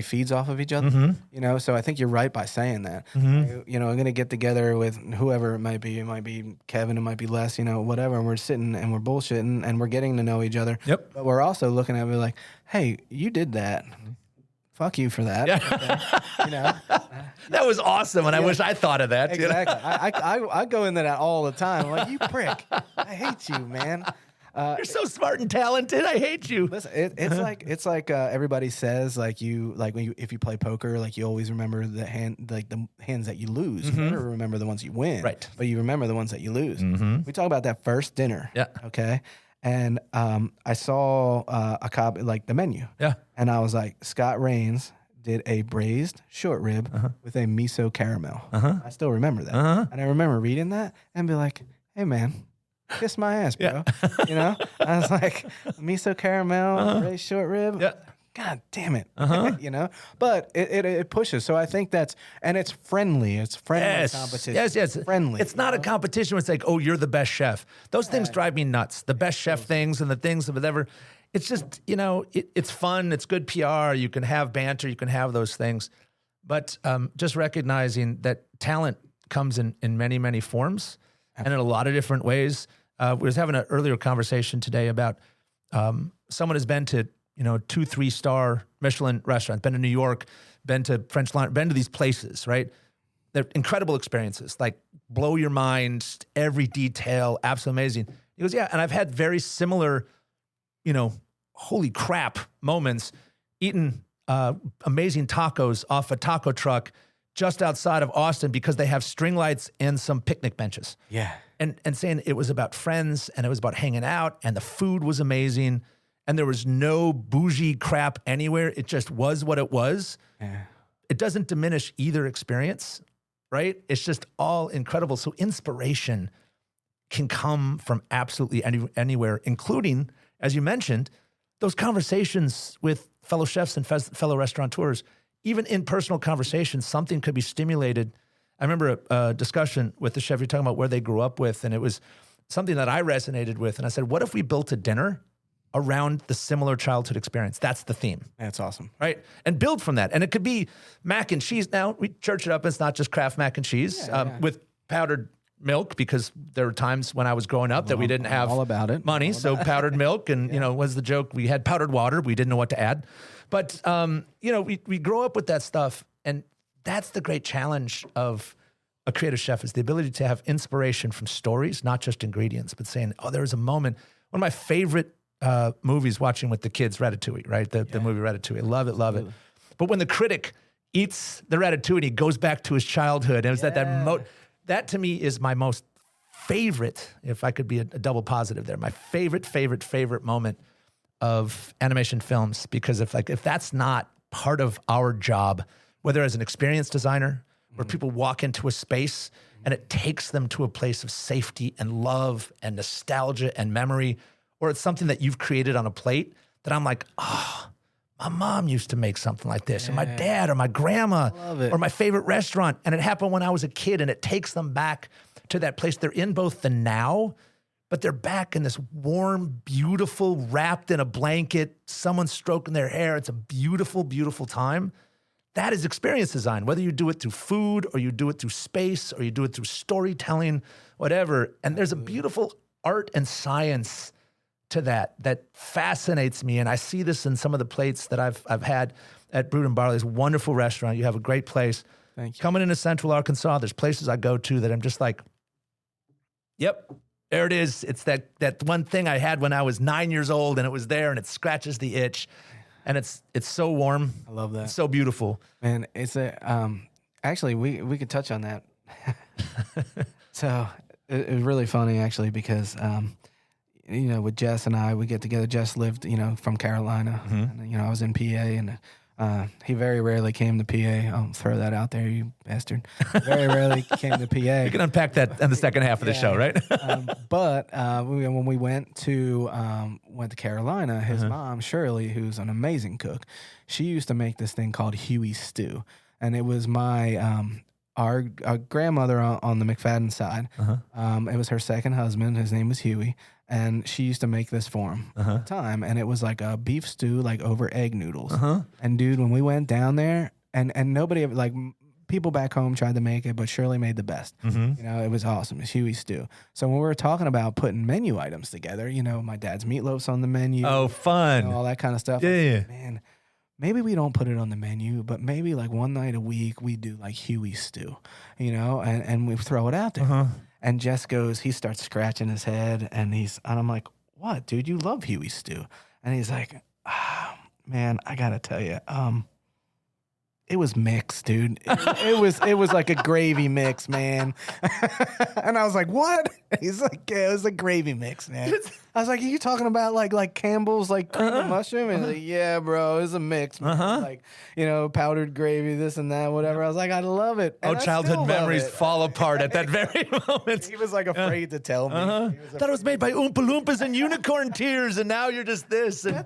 feeds off of each other, So I think you're right by saying that. I'm gonna get together with whoever it might be. It might be Kevin, it might be Les, whatever. And we're sitting and we're bullshitting and we're getting to know each other. Yep. But we're also looking at it like, hey, you did that. Fuck you for that. That was awesome, and I wish I thought of that. Exactly. I go into that all the time. I'm like, you prick. I hate you, man. You're so smart and talented. I hate you. Listen, it's like everybody says, if you play poker, like you always remember the hands that you lose. You never remember the ones you win, right? But you remember the ones that you lose. We talk about that first dinner. Okay. And I saw a copy, like the menu. And I was like, Scott Rains did a braised short rib with a miso caramel. I still remember that. And I remember reading that and be like, hey, man, kiss my ass, bro. I was like, miso caramel, braised short rib. God damn it. But it pushes. So I think it's friendly. It's friendly competition. Yes. Friendly. It's not a competition where it's like, oh, you're the best chef. Those things drive me nuts. The best chef things and the things of whatever. It's just, it's fun. It's good PR. You can have banter. You can have those things. But just recognizing that talent comes in many, many forms and in a lot of different ways. We was having an earlier conversation today about someone has been to 2-3 star Michelin restaurants, been to New York, been to French Laundry, been to these places, right? They're incredible experiences, like blow your mind, every detail, absolutely amazing. He goes, yeah, and I've had very similar, holy crap moments eating amazing tacos off a taco truck just outside of Austin because they have string lights and some picnic benches. And saying it was about friends and it was about hanging out and the food was amazing. And there was no bougie crap anywhere. It just was what it was. It doesn't diminish either experience, right? It's just all incredible. So inspiration can come from absolutely anywhere, including, as you mentioned, those conversations with fellow chefs and fellow restaurateurs. Even in personal conversations, something could be stimulated. I remember a discussion with the chef you're talking about where they grew up with, and it was something that I resonated with. And I said, what if we built a dinner around the similar childhood experience? That's the theme. That's awesome. Right? And build from that. And it could be mac and cheese. Now, we church it up. It's not just Kraft mac and cheese with powdered milk, because there were times when I was growing up that we didn't have all about it. money. So powdered milk and, was the joke. We had powdered water. We didn't know what to add. But, we grow up with that stuff. And that's the great challenge of a creative chef, is the ability to have inspiration from stories, not just ingredients, but saying, oh, there was a moment. One of my favorite movies watching with the kids Ratatouille, right? The movie Ratatouille. Love it. But when the critic eats the ratatouille and he goes back to his childhood, and it was that to me is my most favorite, if I could be a double positive there, my favorite moment of animation films, because if that's not part of our job, whether as an experienced designer, where people walk into a space and it takes them to a place of safety and love and nostalgia and memory, or it's something that you've created on a plate that I'm like, my mom used to make something like this, and my dad or my grandma or my favorite restaurant. And it happened when I was a kid, and it takes them back to that place. They're in both the now, but they're back in this warm, beautiful, wrapped in a blanket, someone stroking their hair. It's a beautiful, beautiful time. That is experience design, whether you do it through food or you do it through space or you do it through storytelling, whatever. And there's a beautiful art and science to that fascinates me. And I see this in some of the plates that I've had at Brewed and Barley. It's a wonderful restaurant. You have a great place. Thank you. Coming into Central Arkansas, there's places I go to that I'm just like, yep, there it is. It's that one thing I had when I was 9 years old, and it was there, and it scratches the itch. And it's so warm. I love that. It's so beautiful. Man, it's actually we could touch on that. So it was really funny actually, because with Jess and I, we get together. Jess lived, from Carolina, and I was in PA, and he very rarely came to PA. I'll throw that out there, you bastard. Very rarely came to PA. We can unpack that in the second half of the show, right? But when we went to Carolina, his mom, Shirley, who's an amazing cook, she used to make this thing called Huey's stew. And it was our grandmother on the McFadden side. It was her second husband. His name was Huey. And she used to make this for him all the time. And it was like a beef stew, like over egg noodles. And dude, when we went down there, and nobody, like people back home tried to make it, but Shirley made the best. It was awesome. It's Huey's stew. So when we were talking about putting menu items together, my dad's meatloaf's on the menu. Oh, fun. All that kind of stuff. Yeah. Man, maybe we don't put it on the menu, but maybe like one night a week we do like Huey's stew, and we throw it out there. And Jess goes, he starts scratching his head, and I'm like, what, dude, you love Huey's stew. And he's like, man, I gotta tell you, it was mixed, dude. It was like a gravy mix, man. And I was like, what? He's like, yeah, it was a gravy mix, man. I was like, are you talking about like Campbell's like cream and mushroom? And he's like, yeah, bro, it's a mix, man. Like, powdered gravy, this and that, whatever. I was like, I love it. And childhood memories fall apart at that very moment. He was like afraid to tell me. Thought it was made by Oompa Loompas and unicorn tears, and now you're just this. And, I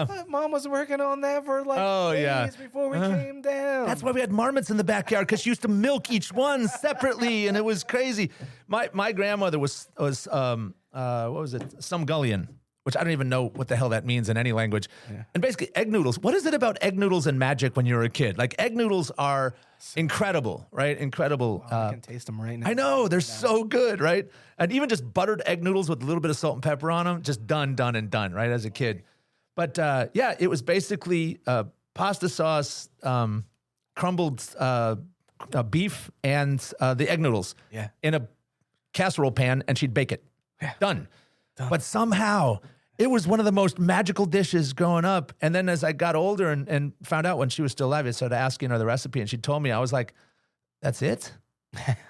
thought Mom was working on that for like days before we came down. That's why we had marmots in the backyard, because she used to milk each one separately, and it was crazy. My grandmother was what was it? Sumgullion, which I don't even know what the hell that means in any language. Yeah. And basically, egg noodles. What is it about egg noodles and magic when you're a kid? Like, egg noodles are incredible, right? Incredible. I can taste them right now. I know, they're so good, right? And even just buttered egg noodles with a little bit of salt and pepper on them, just done, right, as a kid. But it was basically pasta sauce, crumbled beef, and the egg noodles in a casserole pan, and she'd bake it. Yeah. Done. But somehow it was one of the most magical dishes growing up. And then as I got older and found out when she was still alive, I started asking her the recipe, and she told me. I was like, that's it?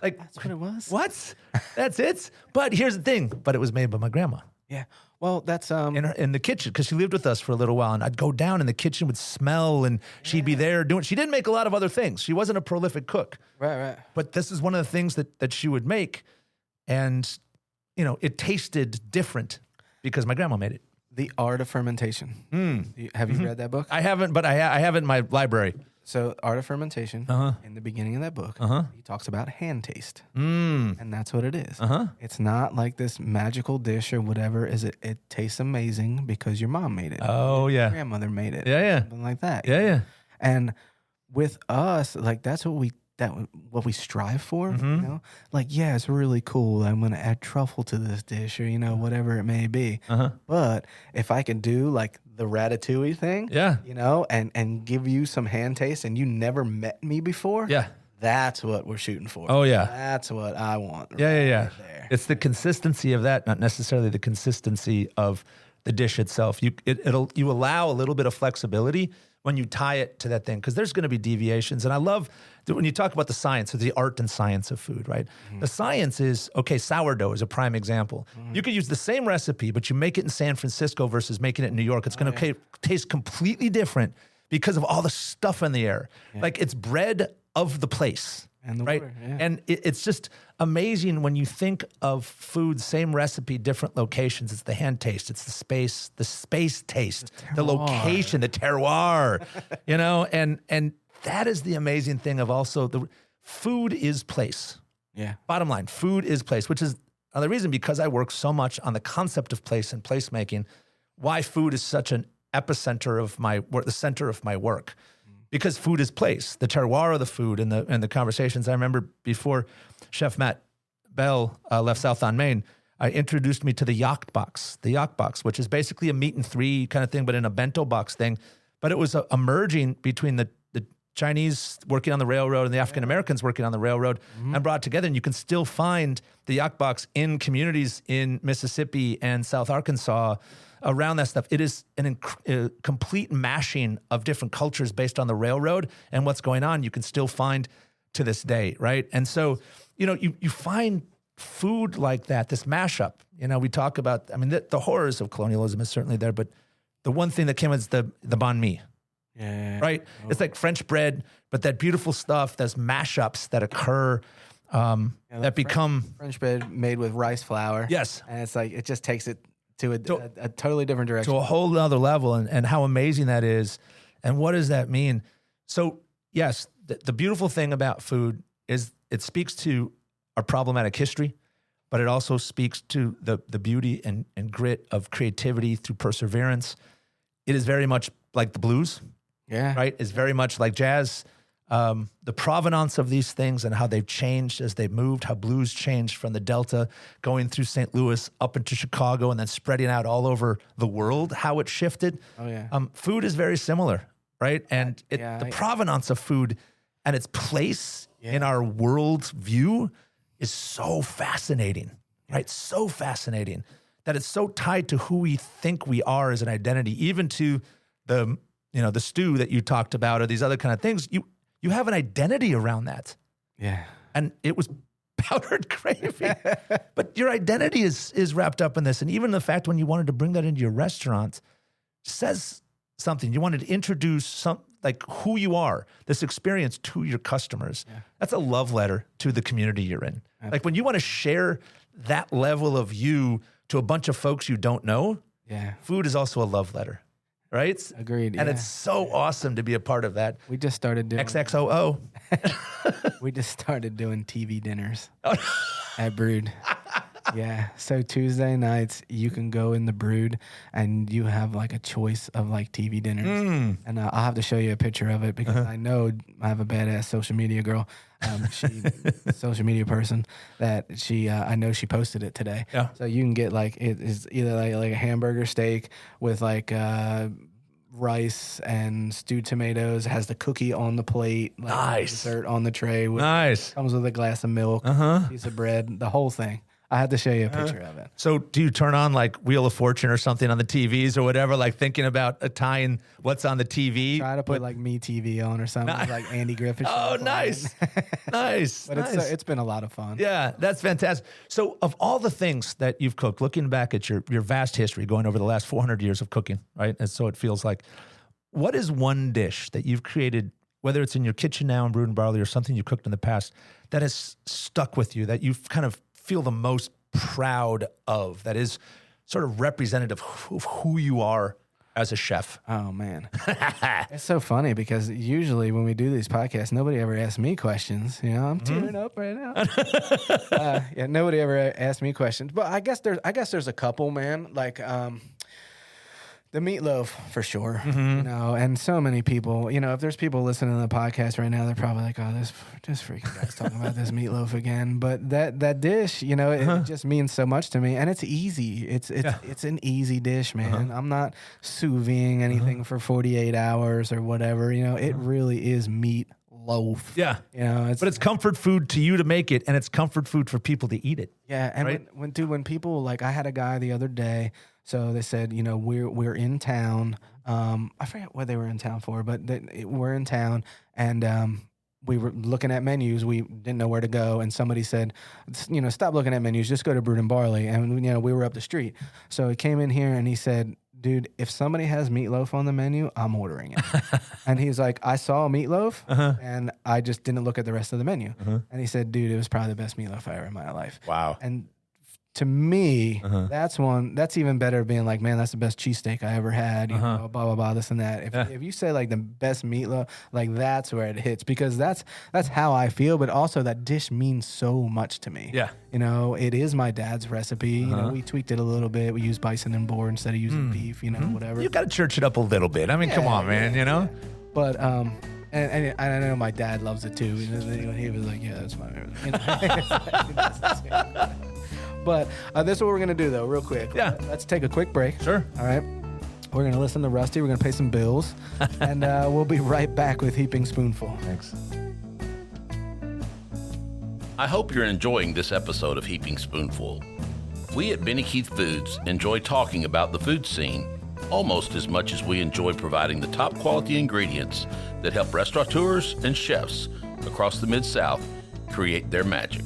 Like, that's what it was? What? That's it? But here's the thing. But it was made by my grandma. Yeah. Well, that's in the kitchen, because she lived with us for a little while, and I'd go down and the kitchen would smell, and she'd be there doing. She didn't make a lot of other things. She wasn't a prolific cook. Right. But this is one of the things that she would make, and it tasted different because my grandma made it. The Art of Fermentation. Have you read that book? I haven't, but I have it in my library. So, Art of Fermentation, in the beginning of that book, he talks about hand taste. And that's what it is. It's not like this magical dish or whatever. It tastes amazing because your mom made it. Oh, your grandmother made it. Yeah. Something like that. Yeah. And with us, like, that's what we strive for, Like, yeah, it's really cool. I'm going to add truffle to this dish or, whatever it may be. But if I can do like the ratatouille thing, and give you some hand taste, and you never met me before, that's what we're shooting for. Oh, yeah. That's what I want. Yeah. There. It's the consistency of that, not necessarily the consistency of the dish itself. You allow a little bit of flexibility when you tie it to that thing, because there's going to be deviations. And I love that when you talk about the science, the art and science of food, right? The science is, okay, sourdough is a prime example. You could use the same recipe, but you make it in San Francisco versus making it in New York. It's going to taste completely different because of all the stuff in the air. Like, it's bread of the place. And the right? water, yeah. And it's just amazing when you think of food, same recipe, different locations. It's the hand taste, it's the space taste, the location, the terroir, you know, and that is the amazing thing of also the food is place. Yeah. Bottom line, food is place, which is another reason, because I work so much on the concept of place and placemaking, why food is such an epicenter of my work, the center of my work. Because food is place, the terroir of the food and the conversations. I remember before Chef Matt Bell left South on Main, introduced me to the Yacht Box, which is basically a meat and three kind of thing, but in a bento box thing. But it was a merging between the Chinese working on the railroad and the African Americans working on the railroad, and brought together. And you can still find the Yacht Box in communities in Mississippi and South Arkansas around that stuff. It is a complete mashing of different cultures based on the railroad and what's going on. You can still find to this day, right? And so, you know, you find food like that, this mashup. You know, we talk about, I mean, the horrors of colonialism is certainly there, but the one thing that came is the banh mi. Yeah. Right? Oh. It's like French bread, but that beautiful stuff, those mashups that occur that become... French bread made with rice flour. Yes. And it's like, it just takes it to a totally different direction. To a whole other level, and how amazing that is. And what does that mean? So, yes, the beautiful thing about food is it speaks to our problematic history, but it also speaks to the beauty and grit of creativity through perseverance. It is very much like the blues. Yeah. Right? It's very much like jazz. The provenance of these things and how they've changed as they've moved, how blues changed from the Delta, going through St. Louis up into Chicago and then spreading out all over the world, how it shifted. Oh, yeah. Food is very similar, right? And the provenance of food and its place in our world view is so fascinating, right? So fascinating that it's so tied to who we think we are as an identity, even to the stew that you talked about or these other kind of things. You have an identity around that. Yeah. And it was powdered gravy. But your identity is wrapped up in this. And even the fact when you wanted to bring that into your restaurant says something. You wanted to introduce like who you are, this experience to your customers. Yeah. That's a love letter to the community you're in. Absolutely. Like when you want to share that level of you to a bunch of folks you don't know, food is also a love letter. Right? Agreed. And it's so awesome to be a part of that. We just started doing XXOO. We just started doing TV dinners at Brood. Yeah. So Tuesday nights, you can go in the Brood and you have like a choice of like TV dinners. And I'll have to show you a picture of it because I know I have a badass social media girl. Social media person that I know she posted it today. Yeah. So you can get like, it is either like a hamburger steak with like rice and stewed tomatoes. It has the cookie on the plate. Like nice. Dessert on the tray. Nice. Comes with a glass of milk, piece of bread, the whole thing. I had to show you a picture of it. So do you turn on like Wheel of Fortune or something on the TVs or whatever, like thinking about tying what's on the TV? Try to put like Me TV on or something, like Andy Griffith. Oh, nice. Nice. But nice. It's been a lot of fun. Yeah, that's fantastic. So of all the things that you've cooked, looking back at your vast history, going over the last 400 years of cooking, right? And so it feels like, what is one dish that you've created, whether it's in your kitchen now in Brood and Barley or something you cooked in the past, that has stuck with you, that you've kind of feel the most proud of, that is sort of representative of who you are as a chef? Oh, man. It's so funny because usually when we do these podcasts, nobody ever asks me questions. You know, I'm tearing up right now. Nobody ever asked me questions. But I guess there's a couple, man. Like, the meatloaf, for sure, you know, and so many people, you know, if there's people listening to the podcast right now, they're probably like, oh, this freaking guy's talking about this meatloaf again. But that dish, you know, it just means so much to me, and it's easy. It's an easy dish, man. I'm not sous videing anything for 48 hours or whatever. You know, it really is meatloaf. loaf. Yeah. But it's comfort food to you to make it, and it's comfort food for people to eat it. Yeah, and right? when people, like, I had a guy the other day, so they said, we're in town. I forget what they were in town for, but we're in town, and we were looking at menus. We didn't know where to go, and somebody said, stop looking at menus, just go to Brewed and Barley. And we were up the street, so he came in here and he said, dude, if somebody has meatloaf on the menu, I'm ordering it. And he's like, I saw meatloaf, and I just didn't look at the rest of the menu. And he said, dude, it was probably the best meatloaf I ever in my life. Wow. And to me, that's even better, being like, man, that's the best cheesesteak I ever had, blah, blah, blah, this and that. If you say like the best meatloaf, like that's where it hits, because that's how I feel, but also that dish means so much to me. Yeah. It is my dad's recipe. We tweaked it a little bit. We used bison and boar instead of using beef, whatever. You got to church it up a little bit. I mean, come on, man, But, and I know my dad loves it too. He was like, yeah, that's my favorite. But this is what we're going to do, though, real quick. Yeah. Let's take a quick break. Sure. All right. We're going to listen to Rusty. We're going to pay some bills. And we'll be right back with Heaping Spoonful. Thanks. I hope you're enjoying this episode of Heaping Spoonful. We at Benny Keith Foods enjoy talking about the food scene almost as much as we enjoy providing the top quality ingredients that help restaurateurs and chefs across the Mid-South create their magic.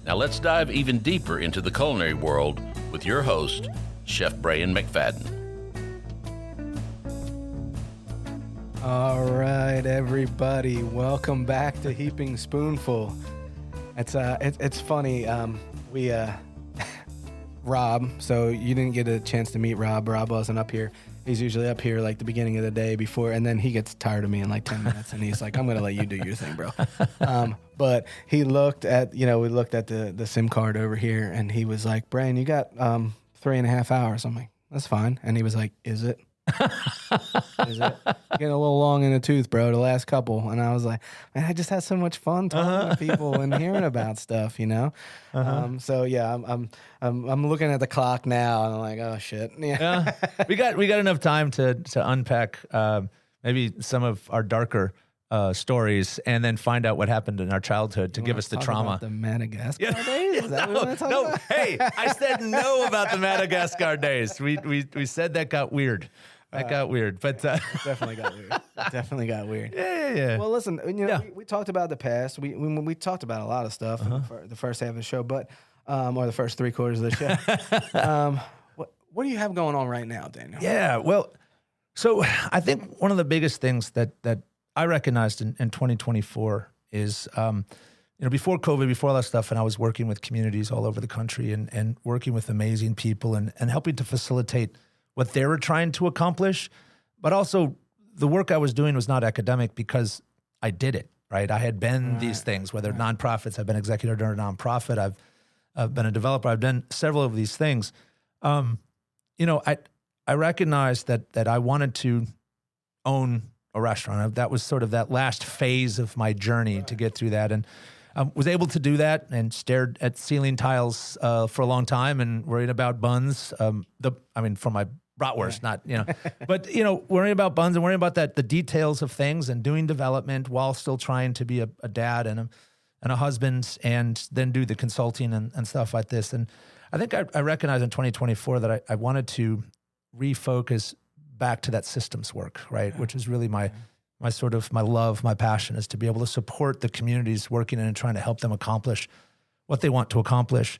Now let's dive even deeper into the culinary world with your host, Chef Brian McFadden. All right, everybody, welcome back to Heaping Spoonful. It's funny. We Rob. So you didn't get a chance to meet Rob. Rob wasn't up here. He's usually up here like the beginning of the day before, and then he gets tired of me in like 10 minutes, and he's like, "I'm gonna let you do your thing, bro." But he looked at, we looked at the SIM card over here, and he was like, "Brian, you got 3.5 hours." I'm like, "That's fine," and he was like, "Is it?" Is it getting a little long in the tooth, bro? The last couple, and I was like, man, I just had so much fun talking to people and hearing about stuff, So yeah, I'm looking at the clock now, and I'm like, oh shit, yeah. We got enough time to unpack maybe some of our darker stories, and then find out what happened in our childhood to give us the trauma. About the Madagascar days? Is that what we want to talk about? Hey, I said no about the Madagascar days. We said that got weird. That got weird, but definitely got weird. Definitely got weird. Yeah. Well, listen, we talked about the past. We talked about a lot of stuff in the first half of the show, but or the first 3/4 of the show. What do you have going on right now, Daniel? Yeah, well, so I think one of the biggest things that I recognized in 2024 is, before COVID, before all that stuff, and I was working with communities all over the country and working with amazing people and helping to facilitate what they were trying to accomplish. But also the work I was doing was not academic because I did it, right? I had been these things, whether nonprofits, I've been executive during a nonprofit, I've been a developer, I've done several of these things. I recognized that I wanted to own a restaurant. That was sort of that last phase of my journey to get through that. And was able to do that and stared at ceiling tiles for a long time and worried about buns. For my bratwurst, not, but, worrying about buns and worrying about the details of things and doing development while still trying to be a dad and a husband, and then do the consulting and stuff like this. And I think I recognized in 2024 that I wanted to refocus back to that systems work, right? Which is really my sort of my love, my passion, is to be able to support the communities working in and trying to help them accomplish what they want to accomplish.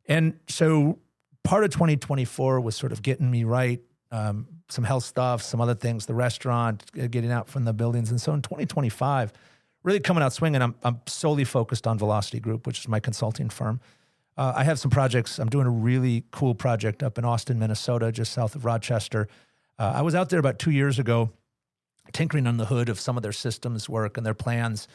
And so part of 2024 was sort of getting me right, some health stuff, some other things, the restaurant, getting out from the buildings. And so in 2025, really coming out swinging, I'm solely focused on Velocity Group, which is my consulting firm. I have some projects. I'm doing a really cool project up in Austin, Minnesota, just south of Rochester. I was out there about 2 years ago, tinkering on the hood of some of their systems work and their plans.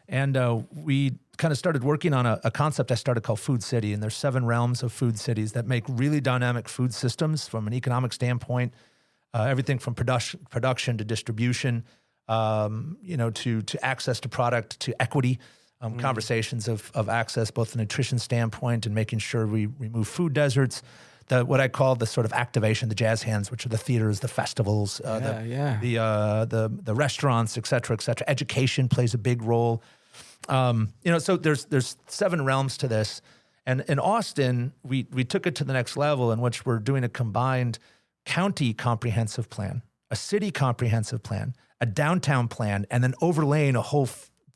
And we kind of started working on a concept I started called Food City. And there's 7 realms of food cities that make really dynamic food systems from an economic standpoint, everything from production to distribution, to access to product, to equity, conversations of access, both the nutrition standpoint and making sure we remove food deserts, what I call the sort of activation, the jazz hands, which are the theaters, the festivals, the restaurants, et cetera, et cetera. Education plays a big role. So there's 7 realms to this. And in Austin, we took it to the next level, in which we're doing a combined county comprehensive plan, a city comprehensive plan, a downtown plan, and then overlaying a whole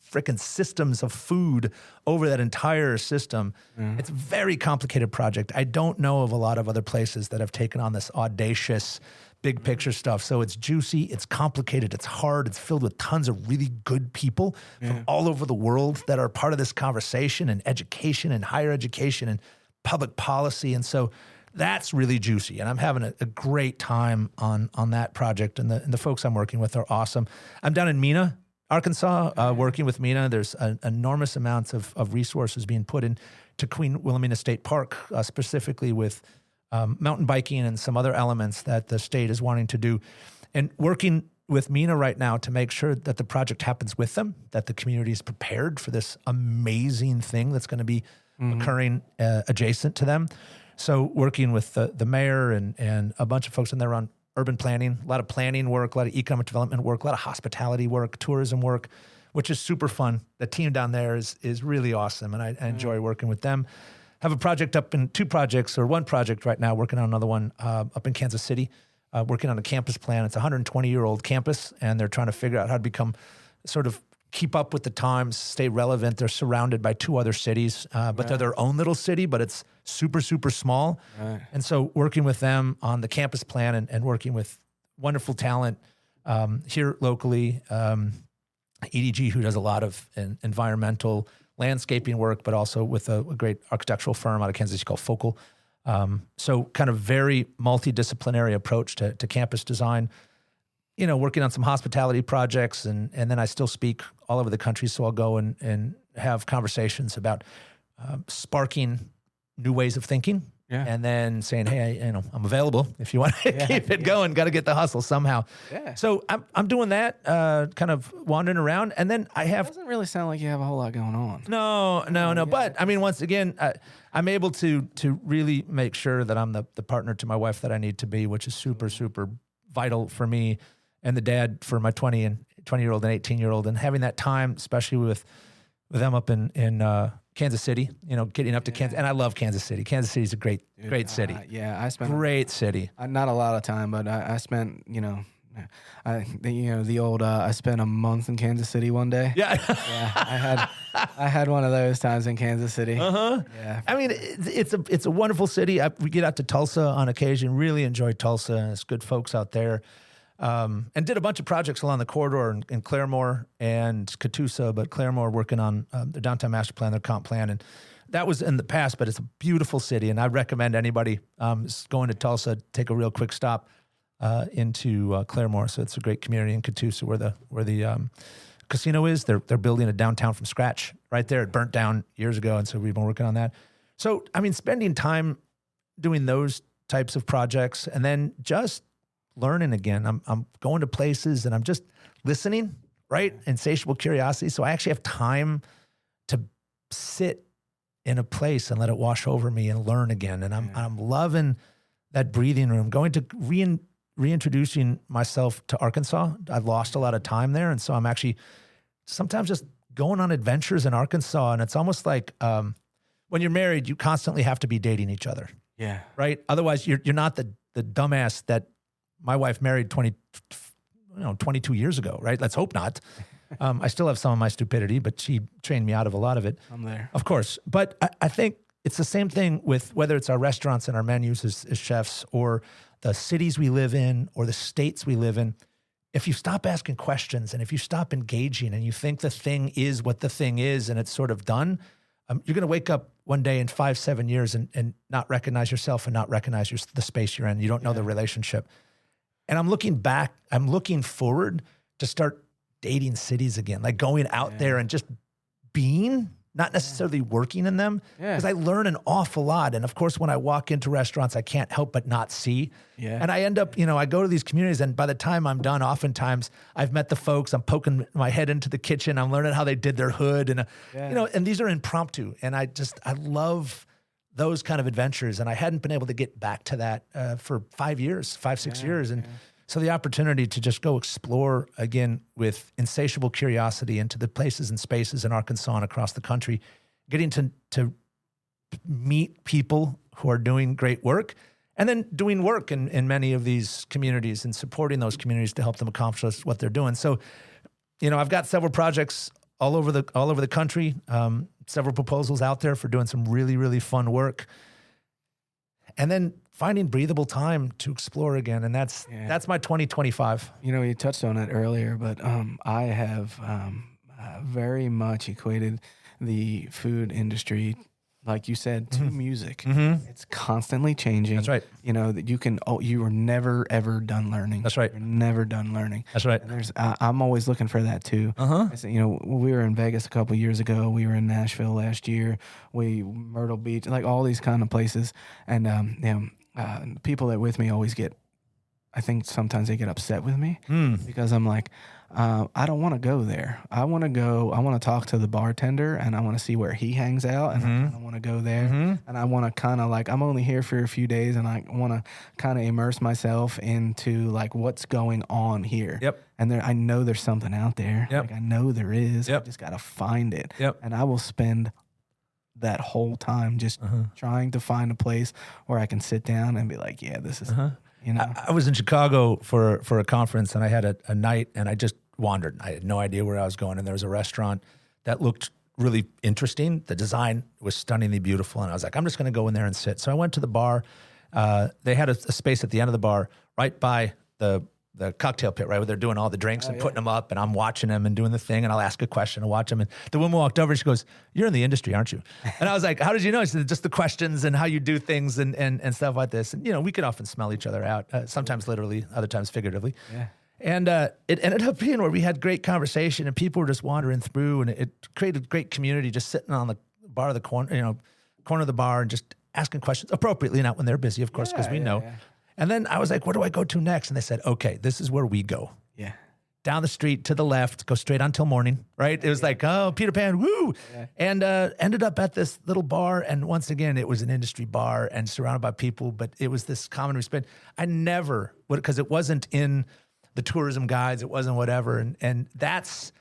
frickin' systems of food over that entire system. It's a very complicated project. I don't know of a lot of other places that have taken on this audacious big picture stuff. So it's juicy, it's complicated, it's hard, it's filled with tons of really good people from all over the world that are part of this conversation, and education and higher education and public policy. And so that's really juicy. And I'm having a great time on that project. And the folks I'm working with are awesome. I'm down in Mena, Arkansas, working with Mena. There's enormous amounts of resources being put into Queen Wilhelmina State Park, specifically with mountain biking and some other elements that the state is wanting to do. And working with Mena right now to make sure that the project happens with them, that the community is prepared for this amazing thing that's going to be occurring adjacent to them. So working with the mayor and a bunch of folks in there on urban planning, a lot of planning work, a lot of economic development work, a lot of hospitality work, tourism work, which is super fun. The team down there is really awesome, and I enjoy working with them. Have a project one project right now, working on another one up in Kansas City, working on a campus plan. It's a 120-year-old campus, and they're trying to figure out how to become sort of keep up with the times, stay relevant. They're surrounded by 2 other cities, but they're their own little city, but it's super, super small. Right. And so working with them on the campus plan and working with wonderful talent here locally, EDG, who does a lot of environmental landscaping work, but also with a great architectural firm out of Kansas City called Focal. So kind of very multidisciplinary approach to campus design. Working on some hospitality projects, and then I still speak all over the country. So I'll go and have conversations about sparking new ways of thinking, and then saying, hey, I'm available if you want to keep it going. Got to get the hustle somehow. Yeah. So I'm doing that, kind of wandering around, and then I have. It doesn't really sound like you have a whole lot going on. No. Yeah. But I mean, once again, I'm able to really make sure that I'm the partner to my wife that I need to be, which is super, super vital for me. And the dad for my 20-year-old and 18-year-old, and having that time, especially with them up in Kansas City, getting up to Kansas. And I love Kansas City. Kansas City is a great city. I spent great city. Not a lot of time, but I spent, I spent a month in Kansas City one day. Yeah. I had one of those times in Kansas City. Yeah. I mean, it's a wonderful city. We get out to Tulsa on occasion. Really enjoy Tulsa, and it's good folks out there. And did a bunch of projects along the corridor in Claremore and Catoosa, but Claremore working on their downtown master plan, their comp plan. And that was in the past, but it's a beautiful city. And I recommend anybody going to Tulsa, take a real quick stop into Claremore. So it's a great community in Catoosa where the casino is. They're building a downtown from scratch right there. It burnt down years ago. And so we've been working on that. So, I mean, spending time doing those types of projects and then just learning again. I'm going to places and I'm just listening, right? Insatiable curiosity. So I actually have time to sit in a place and let it wash over me and learn again. And I'm loving that breathing room. Going to reintroducing myself to Arkansas. I've lost a lot of time there. And so I'm actually sometimes just going on adventures in Arkansas. And it's almost like when you're married, you constantly have to be dating each other. Yeah. Right? Otherwise, you're not the dumbass that my wife married 22 years ago, right? Let's hope not. I still have some of my stupidity, but she trained me out of a lot of it. I'm there. Of course. But I think it's the same thing with whether it's our restaurants and our menus as chefs or the cities we live in or the states we live in. If you stop asking questions and if you stop engaging and you think the thing is what the thing is and it's sort of done, you're going to wake up one day in 5-7 years and not recognize yourself and not recognize the space you're in. You don't know the relationship. And I'm looking forward to start dating cities again, like going out there and just being, not necessarily working in them, because I learn an awful lot. And of course, when I walk into restaurants, I can't help but not see. Yeah. And I end up, I go to these communities, and by the time I'm done, oftentimes I've met the folks, I'm poking my head into the kitchen, I'm learning how they did their hood, and and these are impromptu. And I love those kind of adventures. And I hadn't been able to get back to that for 5 years, 6 years. And so the opportunity to just go explore again with insatiable curiosity into the places and spaces in Arkansas and across the country, getting to meet people who are doing great work, and then doing work in many of these communities and supporting those communities to help them accomplish what they're doing. So, I've got several projects all over the country, several proposals out there for doing some really, really fun work. And then finding breathable time to explore again. And that's my 2025. You touched on it earlier, but I have very much equated the food industry, like you said, to music. It's constantly changing. That's right. That you are never, ever done learning. That's right. You're never done learning. That's right. And I'm always looking for that too. I said, we were in Vegas a couple of years ago. We were in Nashville last year. Myrtle Beach, like all these kind of places. And, people that with me always I think sometimes they get upset with me because I'm like, I don't want to go there. I want to talk to the bartender, and I want to see where he hangs out, and I kind of want to go there, and I want to kind of I'm only here for a few days, and I want to kind of immerse myself into what's going on here. Yep. And I know there's something out there. Yep. I know there is. Yep. I just got to find it. Yep. And I will spend that whole time just trying to find a place where I can sit down and be like, yeah, this is... I was in Chicago for a conference, and I had a night, and I just wandered. I had no idea where I was going, and there was a restaurant that looked really interesting. The design was stunningly beautiful, and I was like, I'm just going to go in there and sit. So I went to the bar. They had a space at the end of the bar right by the cocktail pit, right, where they're doing all the drinks and putting them up, and I'm watching them and doing the thing, and I'll ask a question and watch them. And the woman walked over, she goes, "You're in the industry, aren't you?" And I was like, "How did you know?" She said, "Just the questions and how you do things and stuff like this." And, we could often smell each other out, sometimes literally, other times figuratively. Yeah. And it ended up being where we had great conversation, and people were just wandering through, and it created a great community just sitting on the bar of the corner, corner of the bar, and just asking questions appropriately, not when they're busy, of course, because we know. Yeah. And then I was like, where do I go to next? And they said, okay, this is where we go. Yeah. Down the street to the left, go straight on till morning, right? It was like, oh, Peter Pan, woo! Yeah. And ended up at this little bar. And once again, it was an industry bar and surrounded by people, but it was this common respect. I never would, because it wasn't in the tourism guides, it wasn't whatever. And that's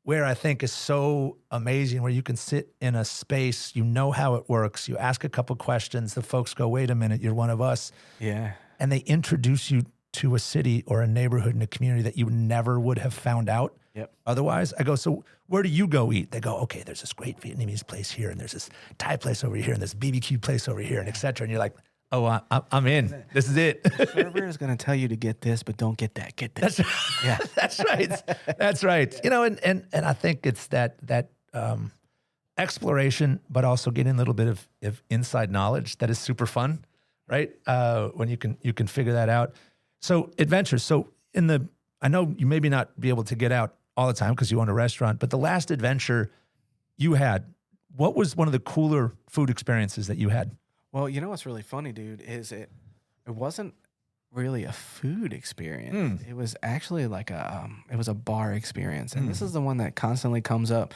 where I think is so amazing, where you can sit in a space, how it works. You ask a couple questions, the folks go, wait a minute, you're one of us. Yeah. And they introduce you to a city or a neighborhood and a community that you never would have found out otherwise. I go, so where do you go eat? They go, okay, there's this great Vietnamese place here, and there's this Thai place over here, and this BBQ place over here, and et cetera. And you're like, oh, I'm in. This is it. The server is going to tell you to get this, but don't get that. Get this. That's right. Yeah, that's right. That's right. And I think it's that exploration, but also getting a little bit of inside knowledge that is super fun. Right? When you can figure that out. So adventures. So I know you maybe not be able to get out all the time because you own a restaurant, but the last adventure you had, what was one of the cooler food experiences that you had? Well, what's really funny, dude, is it wasn't really a food experience. It was actually it was a bar experience. And this is the one that constantly comes up.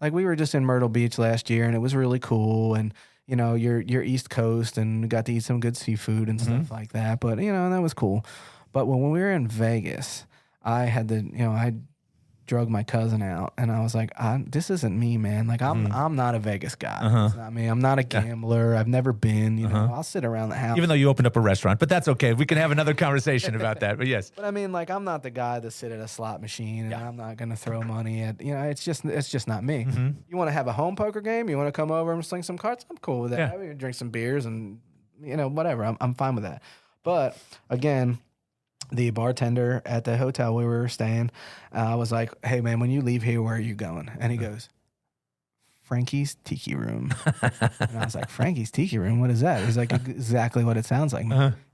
Like, we were just in Myrtle Beach last year, and it was really cool. And you're East Coast, and got to eat some good seafood and stuff like that. But, that was cool. But when we were in Vegas, I had I drug my cousin out, and I was like, this isn't me, man. Like, I'm not a Vegas guy. It's not me. I'm not a gambler. I've never been, I'll sit around the house. Even though you opened up a restaurant, but that's okay. We can have another conversation about that, but yes. But I mean, I'm not the guy that sit at a slot machine, and I'm not going to throw money at, it's just not me. You want to have a home poker game? You want to come over and sling some cards? I'm cool with that. Yeah. We can drink some beers and, whatever. I'm fine with that. But again, the bartender at the hotel we were staying, I was like, hey, man, when you leave here, where are you going? And he goes, Frankie's Tiki Room. And I was like, Frankie's Tiki Room? What is that? He's like, exactly what it sounds like.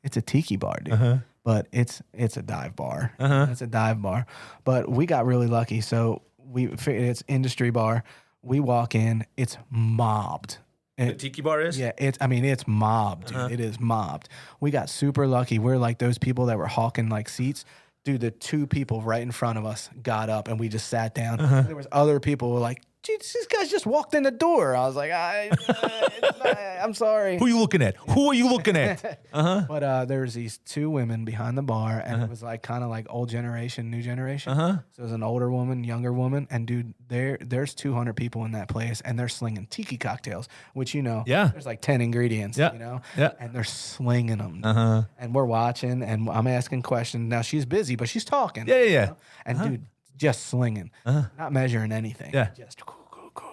It's a tiki bar, dude. But it's a dive bar. It's a dive bar. But we got really lucky. So we figured it's industry bar. We walk in, it's mobbed. The tiki bar is? Yeah, it's mobbed, dude. It is mobbed. We got super lucky. We're like those people that were hawking seats. Dude, the two people right in front of us got up, and we just sat down. There was other people who were like, these guys just walked in the door. I was like, I'm sorry. Who are you looking at? Who are you looking at? But there was these two women behind the bar, and it was like kind of like old generation, new generation. So it was an older woman, younger woman, and dude, there's 200 people in that place, and they're slinging tiki cocktails, which there's like 10 ingredients, and they're slinging them, and we're watching, and I'm asking questions. Now she's busy, but she's talking. Yeah. And dude, just slinging, not measuring anything. Yeah. Just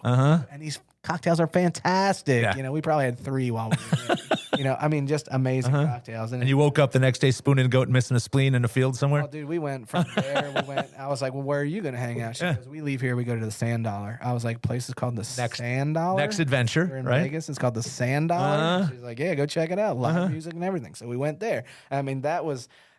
and these cocktails are fantastic. Yeah. We probably had 3 while we were there. Just amazing cocktails. And you woke up the next day spooning a goat and missing a spleen in a field somewhere? Oh, dude, we went from there. I was like, well, where are you going to hang out? She goes, we leave here, we go to the Sand Dollar. I was like, place is called the Sand Dollar? Next adventure, We're in right? Vegas. It's called the Sand Dollar. She's like, yeah, go check it out. Live music and everything. So we went there.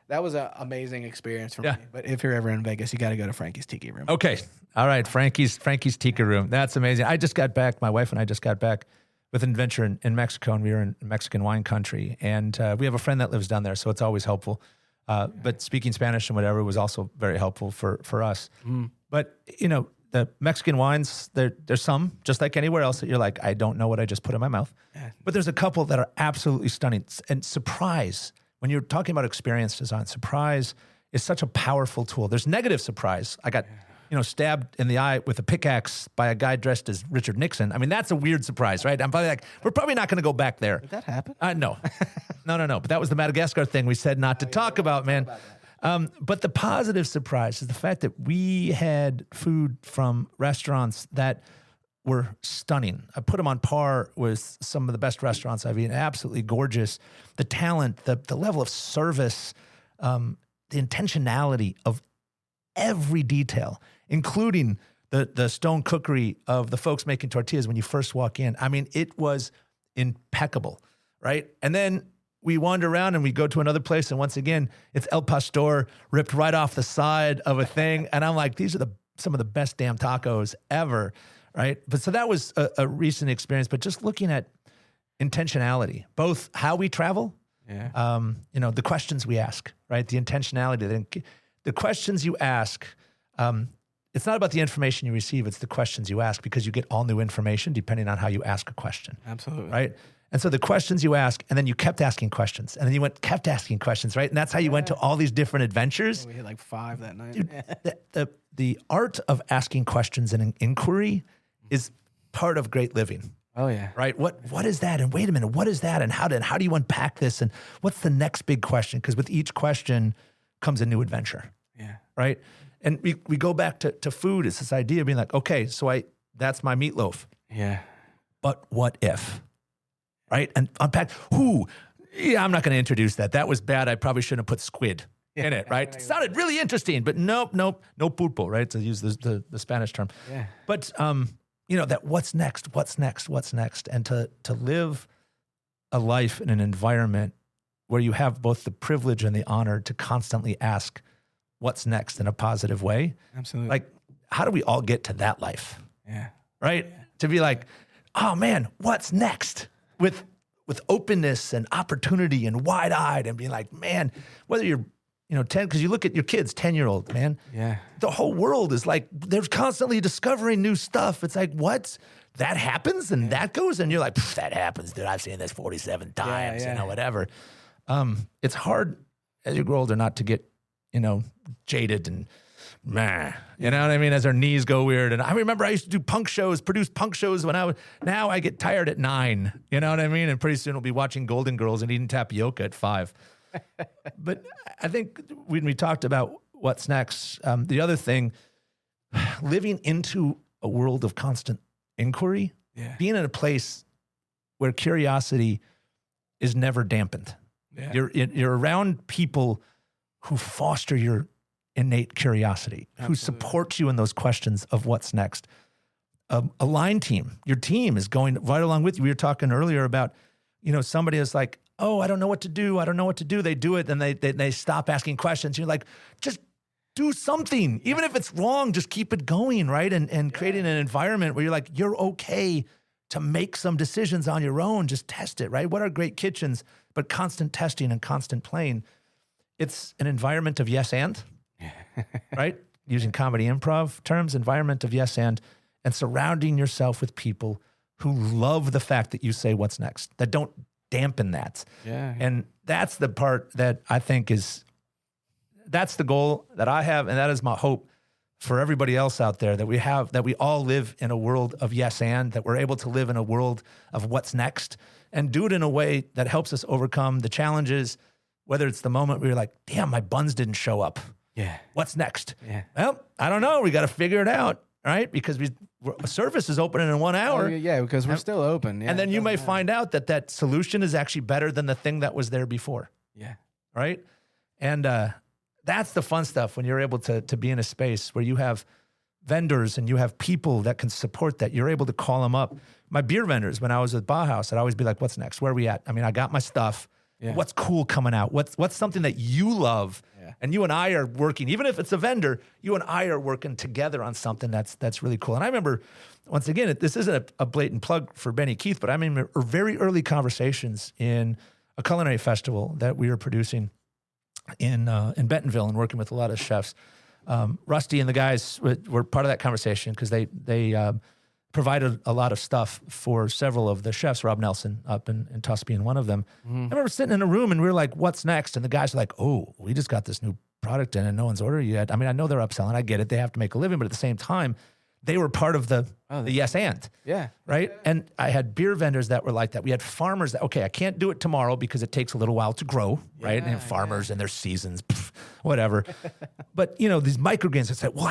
That was an amazing experience for me. But if you're ever in Vegas, you got to go to Frankie's Tiki Room. Okay. All right. Frankie's Tiki Room. That's amazing. I just got back. My wife and I just got back with an adventure in Mexico, and we were in Mexican wine country. And we have a friend that lives down there, so it's always helpful. But speaking Spanish and whatever was also very helpful for us. But, the Mexican wines, there's some, just like anywhere else, that you're like, I don't know what I just put in my mouth. But there's a couple that are absolutely stunning. And surprise, when you're talking about experience design, surprise is such a powerful tool. There's negative surprise. I got, stabbed in the eye with a pickaxe by a guy dressed as Richard Nixon. I mean, that's a weird surprise, right? I'm probably like, we're probably not going to go back there. Did that happen? No. No. But that was the Madagascar thing we said not to talk about, man. But the positive surprise is the fact that we had food from restaurants that were stunning. I put them on par with some of the best restaurants I've eaten. Absolutely gorgeous. The talent, the level of service, the intentionality of every detail, including the stone cookery of the folks making tortillas when you first walk in. I mean, it was impeccable, right? And then we wander around and we go to another place, and once again, it's El Pastor ripped right off the side of a thing. And I'm like, these are some of the best damn tacos ever. Right. But so that was a recent experience, but just looking at intentionality, both how we travel, the questions we ask, right? The intentionality, the questions you ask, it's not about the information you receive. It's the questions you ask, because you get all new information depending on how you ask a question. Absolutely. Right. And so the questions you ask, and then you kept asking questions, and then you kept asking questions, right? And that's how you went to all these different adventures. Yeah, we hit like 5 that night. Dude, the art of asking questions and an inquiry is part of great living. Oh yeah. Right. What is that? And wait a minute, what is that? And how do you unpack this? And what's the next big question? Because with each question comes a new adventure. Yeah. Right. And we go back to food. It's this idea of being like, okay, so that's my meatloaf. Yeah. But what if? Right. And unpack I'm not going to introduce that. That was bad. I probably shouldn't have put squid in it. Right. It sounded really interesting, but nope. No pulpo. Right. To use the Spanish term. Yeah. But that what's next, and to live a life in an environment where you have both the privilege and the honor to constantly ask what's next in a positive way. Absolutely. Like, how do we all get to that life? Yeah. Right? To be like, oh man, what's next? With openness and opportunity and wide-eyed, and being like, man, whether you're 10, because you look at your kids, 10-year-old, man. Yeah. The whole world is like, they're constantly discovering new stuff. It's like, what? That happens and that goes? And you're like, that happens, dude. I've seen this 47 times, whatever. It's hard as you grow older not to get, jaded and meh. You know what I mean? As our knees go weird. And I remember I used to do produce punk shows now I get tired at 9. You know what I mean? And pretty soon we'll be watching Golden Girls and eating tapioca at 5. But I think when we talked about what's next, the other thing, living into a world of constant inquiry, being in a place where curiosity is never dampened. Yeah. You're around people who foster your innate curiosity, who support you in those questions of what's next. A line team, your team is going right along with you. We were talking earlier about, somebody is like, oh, I don't know what to do. They do it, and they stop asking questions. You're like, just do something. Even if it's wrong, just keep it going, right? And creating an environment where you're like, you're okay to make some decisions on your own. Just test it, right? What are great kitchens, but constant testing and constant playing? It's an environment of yes and, right? Using comedy improv terms, environment of yes and and surrounding yourself with people who love the fact that you say what's next, that don't dampen that. Yeah. And that's the part that I think that's the goal that I have. And that is my hope for everybody else out there, that we all live in a world of yes and, that we're able to live in a world of what's next and do it in a way that helps us overcome the challenges, whether it's the moment where you're like, damn, my buns didn't show up. Yeah. What's next? Yeah. Well, I don't know. We got to figure it out, right? Because service is opening in 1 hour. Yeah, because we're still open. Yeah, and then you may find out that solution is actually better than the thing that was there before. Yeah. Right? And that's the fun stuff when you're able to be in a space where you have vendors and you have people that can support that. You're able to call them up. My beer vendors, when I was at Bauhaus, I'd always be like, what's next? Where are we at? I mean, I got my stuff. Yeah. What's cool coming out? What's something that you love? Yeah. And you and I are working, even if it's a vendor, you and I are working together on something that's really cool. And I remember, once again, this isn't a blatant plug for Benny Keith, but I mean, very early conversations in a culinary festival that we were producing in Bentonville and working with a lot of chefs. Rusty and the guys were part of that conversation because they provided a lot of stuff for several of the chefs, Rob Nelson up in Tusby and one of them. Mm-hmm. I remember sitting in a room and we were like, what's next? And the guys were like, oh, we just got this new product in and no one's ordered yet. I mean, I know they're upselling. I get it. They have to make a living. But at the same time, they were part of the yes and. Yeah. Right? And I had beer vendors that were like that. We had farmers that, okay, I can't do it tomorrow because it takes a little while to grow, right? And farmers and their seasons, whatever. But, you know, these microgreens that said, well,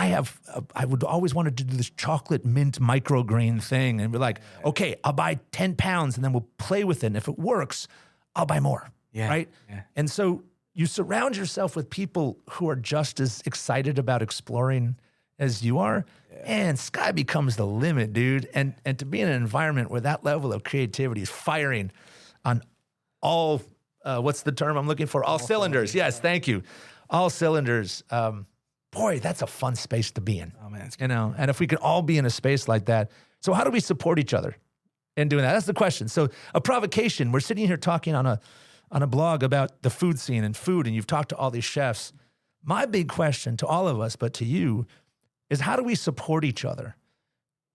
I would always wanted to do this chocolate mint microgreen thing. And we're like, okay, I'll buy 10 pounds and then we'll play with it. And if it works, I'll buy more, right? Yeah. And so you surround yourself with people who are just as excited about exploring as you are, and sky becomes the limit, dude. And to be in an environment where that level of creativity is firing on all, what's the term I'm looking for? All cylinders. Yes, thank you. All cylinders. Boy, that's a fun space to be in. Oh man, it's you know. And if we could all be in a space like that, so how do we support each other in doing that? That's the question. So a provocation. We're sitting here talking on a blog about the food scene and food, and you've talked to all these chefs. My big question to all of us, but to you, is how do we support each other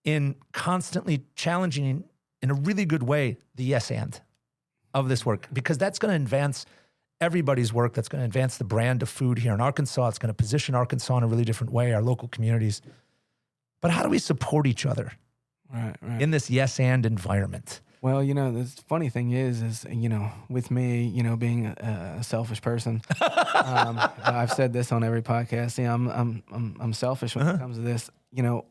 in constantly challenging in a really good way the yes and of this work? Because that's going to advance everybody's work. That's going to advance the brand of food here in Arkansas. It's going to position Arkansas in a really different way, our local communities. But how do we support each other in this yes and environment? Well, you know, the funny thing is, you know, with me, you know, being a selfish person, I've said this on every podcast. You know, I'm selfish when it comes to this. You know,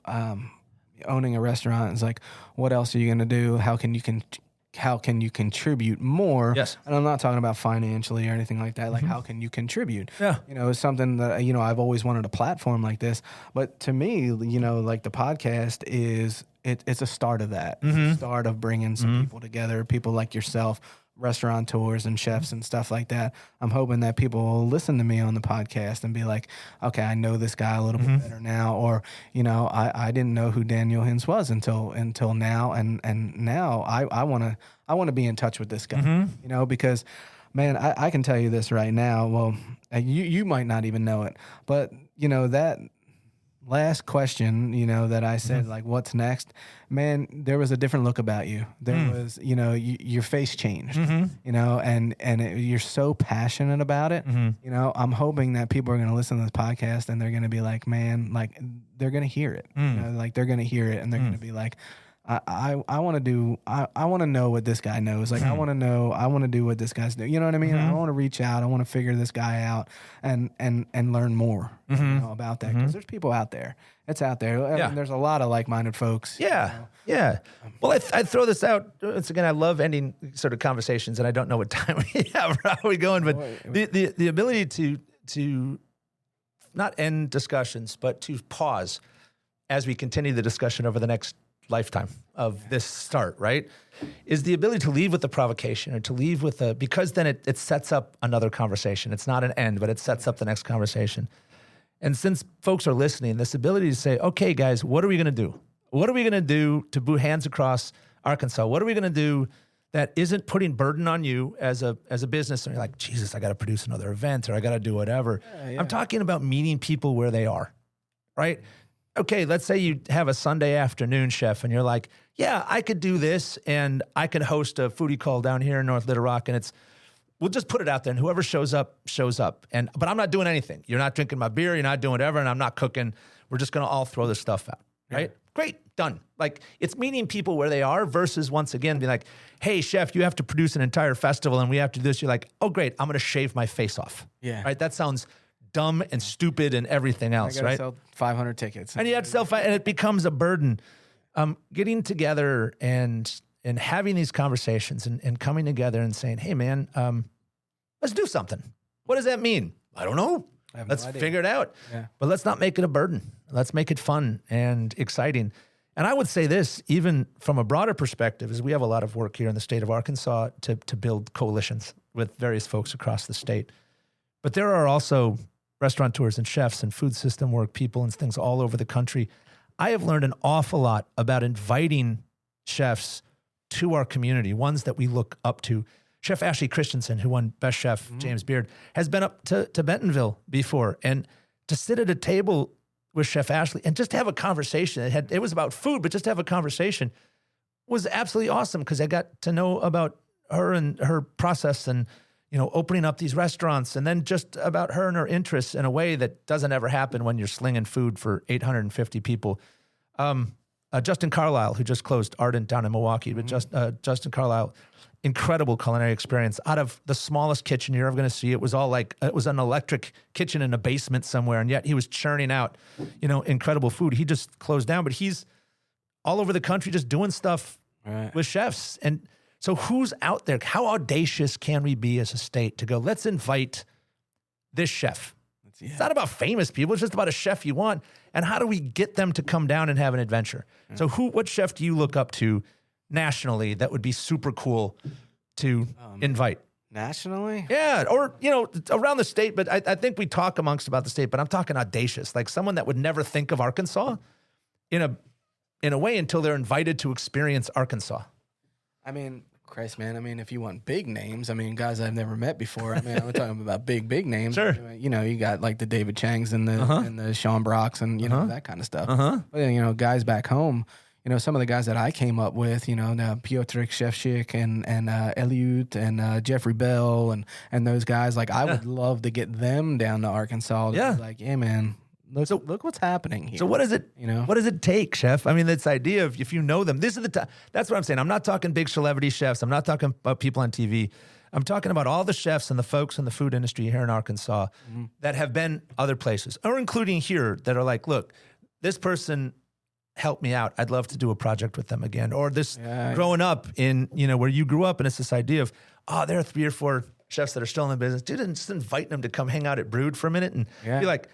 owning a restaurant is like, what else are you going to do? How can you contribute more? Yes. And I'm not talking about financially or anything like that. Like, how can you contribute? Yeah. You know, it's something that, you know, I've always wanted a platform like this. But to me, you know, like the podcast is, it's a start of that. It's a start of bringing some people together, people like yourself, restaurateurs and chefs and stuff like that. I'm hoping that people will listen to me on the podcast and be like, okay, I know this guy a little bit better now. Or, you know, I didn't know who Daniel Hintz was until now. And now I want to be in touch with this guy, you know, because man, I can tell you this right now. Well, you might not even know it, but you know, that last question, you know, that I said, like, what's next? Man, there was a different look about you. There was, you know, your face changed, you know, and you're so passionate about it. You know, I'm hoping that people are going to listen to this podcast and they're going to be like, man, like, they're going to hear it. You know, like, they're going to hear it and they're going to be like, I want to know what this guy knows. Like, I want to do what this guy's doing. You know what I mean? I want to reach out. I want to figure this guy out and learn more you know, about that. Because there's people out there. It's out there. I mean, there's a lot of like-minded folks. Yeah. You know? Yeah. Well, I throw this out. Once again, I love ending sort of conversations, and I don't know what time we have or how we're going, but the ability to not end discussions, but to pause as we continue the discussion over the next lifetime of this start, right, is the ability to leave with a provocation or to leave with because then it sets up another conversation. It's not an end, but it sets up the next conversation. And since folks are listening, this ability to say, okay, guys, what are we going to do? What are we going to do to boot hands across Arkansas? What are we going to do that isn't putting burden on you as a business? And you're like, Jesus, I got to produce another event or I got to do whatever. I'm talking about meeting people where they are, right? okay, let's say you have a Sunday afternoon chef and you're like, yeah, I could do this and I could host a foodie call down here in North Little Rock and we'll just put it out there and whoever shows up, shows up. But I'm not doing anything. You're not drinking my beer, you're not doing whatever, and I'm not cooking. We're just going to all throw this stuff out, right? Yeah. Great, done. Like, it's meeting people where they are versus, once again, being like, hey, chef, you have to produce an entire festival and we have to do this. You're like, oh, great, I'm going to shave my face off. Yeah. Right? That sounds dumb and stupid and everything else, right? Sell 500 tickets. And you have to sell, and it becomes a burden. Getting together and having these conversations and coming together and saying, hey, man, let's do something. What does that mean? I don't know. Let's figure it out. Yeah. But let's not make it a burden. Let's make it fun and exciting. And I would say this, even from a broader perspective, is we have a lot of work here in the state of Arkansas to build coalitions with various folks across the state. But there are also restaurateurs and chefs and food system work people and things all over the country. I have learned an awful lot about inviting chefs to our community, ones that we look up to. Chef Ashley Christensen, who won Best Chef James Beard, has been up to Bentonville before. And to sit at a table with Chef Ashley and just have a conversation, it was about food, but just to have a conversation was absolutely awesome because I got to know about her and her process and, opening up these restaurants, and then just about her and her interests in a way that doesn't ever happen when you're slinging food for 850 people. Justin Carlisle, who just closed Ardent down in Milwaukee, but Justin Carlisle, incredible culinary experience out of the smallest kitchen you're ever going to see. It was all like, it was an electric kitchen in a basement somewhere, and yet he was churning out, incredible food. He just closed down, but he's all over the country just doing stuff with chefs. And so who's out there? How audacious can we be as a state to go, let's invite this chef? It's not about famous people. It's just about a chef you want. And how do we get them to come down and have an adventure? Yeah. So what chef do you look up to nationally that would be super cool to invite? Nationally? Yeah. Or, around the state. But I think we talk amongst about the state, but I'm talking audacious, like someone that would never think of Arkansas in a way until they're invited to experience Arkansas. I mean, Christ, man. I mean, if you want big names, guys I've never met before. I'm talking about big names. Sure. You got like the David Changs and the Sean Brocks and, that kind of stuff. But then, guys back home, some of the guys that I came up with, Piotr Shevchik and Eliud and Jeffrey Bell and those guys, like I would love to get them down to Arkansas. Yeah. Like, yeah, man. Look what's happening here. So what is it? What does it take, chef? I mean, this idea of if you know them, this is that's what I'm saying. I'm not talking big celebrity chefs. I'm not talking about people on TV. I'm talking about all the chefs and the folks in the food industry here in Arkansas that have been other places, or including here, that are like, look, this person helped me out. I'd love to do a project with them again. Or this growing up in, where you grew up, and it's this idea of, there are 3 or 4 chefs that are still in the business. Dude, and just inviting them to come hang out at Brood for a minute and be like,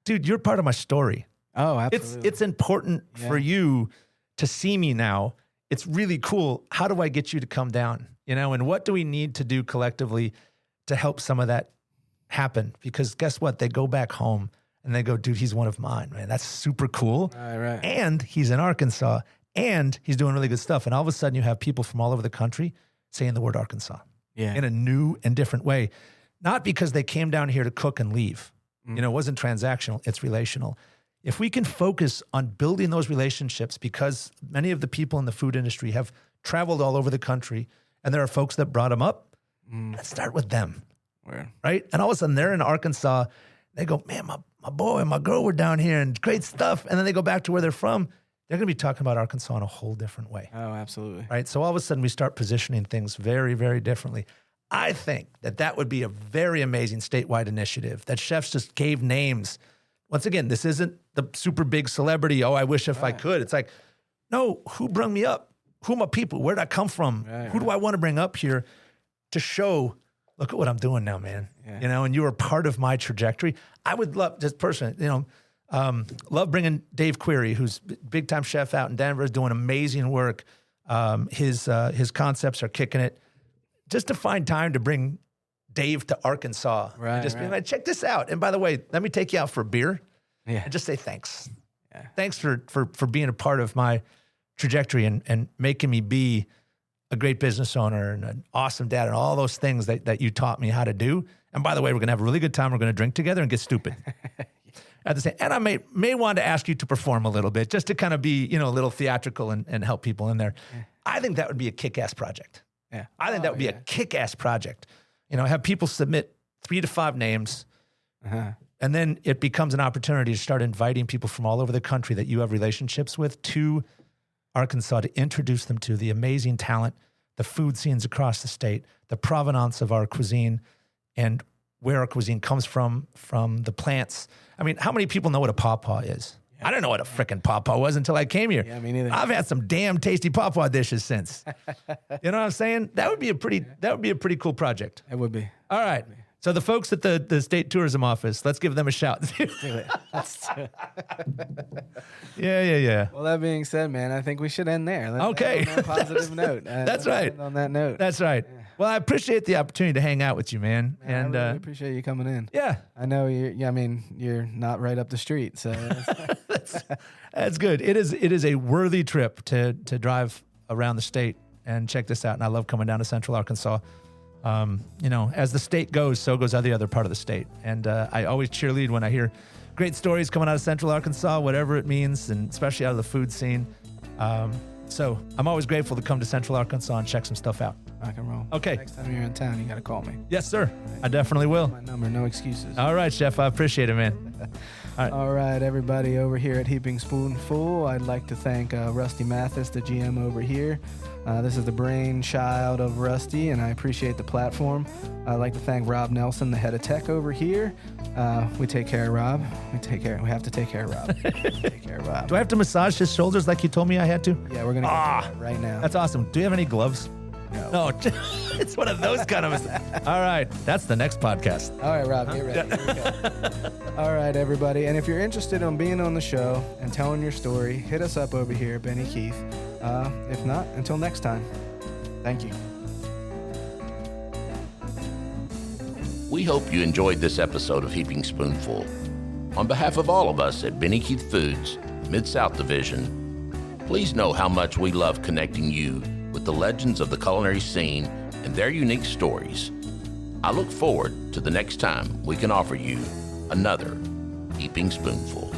dude, you're part of my story. Oh, absolutely. It's important for you to see me now. It's really cool. How do I get you to come down? And what do we need to do collectively to help some of that happen? Because guess what? They go back home and they go, dude, he's one of mine, man. That's super cool. Right. And he's in Arkansas and he's doing really good stuff. And all of a sudden you have people from all over the country saying the word Arkansas in a new and different way. Not because they came down here to cook and leave. It wasn't transactional, it's relational. If we can focus on building those relationships, because many of the people in the food industry have traveled all over the country and there are folks that brought them up, let's start with them, right? And all of a sudden they're in Arkansas, they go, man, my boy and my girl were down here and great stuff. And then they go back to where they're from, they're going to be talking about Arkansas in a whole different way. Oh, absolutely. Right? So all of a sudden we start positioning things very, very differently. I think that would be a very amazing statewide initiative, that chefs just gave names. Once again, this isn't the super big celebrity, I wish if I could. It's like, no, who brung me up? Who are my people? Where did I come from? Who do I want to bring up here to show, look at what I'm doing now, man. And you are part of my trajectory. I would love, just personally, love bringing Dave Query, who's big time chef out in Denver, is doing amazing work. His concepts are kicking it. Just to find time to bring Dave to Arkansas. And just be like, check this out. And by the way, let me take you out for a beer. And just say thanks. Thanks for being a part of my trajectory and making me be a great business owner and an awesome dad and all those things that you taught me how to do. And by the way, we're going to have a really good time. We're going to drink together and get stupid. at the same. And I may want to ask you to perform a little bit, just to kind of be, a little theatrical and help people in there. Yeah. I think that would be a kick-ass project. Yeah, I think that would be a kick-ass project. Have people submit 3 to 5 names, and then it becomes an opportunity to start inviting people from all over the country that you have relationships with to Arkansas to introduce them to the amazing talent, the food scenes across the state, the provenance of our cuisine, and where our cuisine comes from the plants. I mean, how many people know what a pawpaw is? I didn't know what a frickin' pawpaw was until I came here. Yeah, me neither. I've had some damn tasty pawpaw dishes since. You know what I'm saying? That would be a pretty cool project. It would be. All right. So the folks at the State Tourism Office, let's give them a shout. Let's do it. Yeah. Well, that being said, man, I think we should end there. Okay. On a positive note. That's right. End on that note. That's right. Yeah. Well, I appreciate the opportunity to hang out with you, man. And I really appreciate you coming in. Yeah. I know you're not right up the street, so that's good. It is a worthy trip to drive around the state and check this out. And I love coming down to Central Arkansas. As the state goes, so goes the other part of the state. And I always cheerlead when I hear great stories coming out of Central Arkansas, whatever it means, and especially out of the food scene. So I'm always grateful to come to Central Arkansas and check some stuff out. Rock and roll. Okay. Next time you're in town, you got to call me. Yes, sir. Right. I definitely will. My number, no excuses. All right, Chef. I appreciate it, man. All right, everybody over here at Heaping Spoonful, I'd like to thank Rusty Mathis, the GM over here. This is the brainchild of Rusty, and I appreciate the platform. I'd like to thank Rob Nelson, the head of tech over here. We take care of Rob. We have to take care of Rob. Take care of Rob. Do I have to massage his shoulders like you told me I had to? Yeah, we're going to get that right now. That's awesome. Do you have any gloves? No. It's one of those kind of... All right. That's the next podcast. All right, Rob, get ready. Here we go. All right, everybody. And if you're interested in being on the show and telling your story, hit us up over here, Benny Keith. If not, until next time, thank you. We hope you enjoyed this episode of Heaping Spoonful. On behalf of all of us at Benny Keith Foods, Mid-South Division, please know how much we love connecting you with the legends of the culinary scene and their unique stories. I look forward to the next time we can offer you another Heaping Spoonful.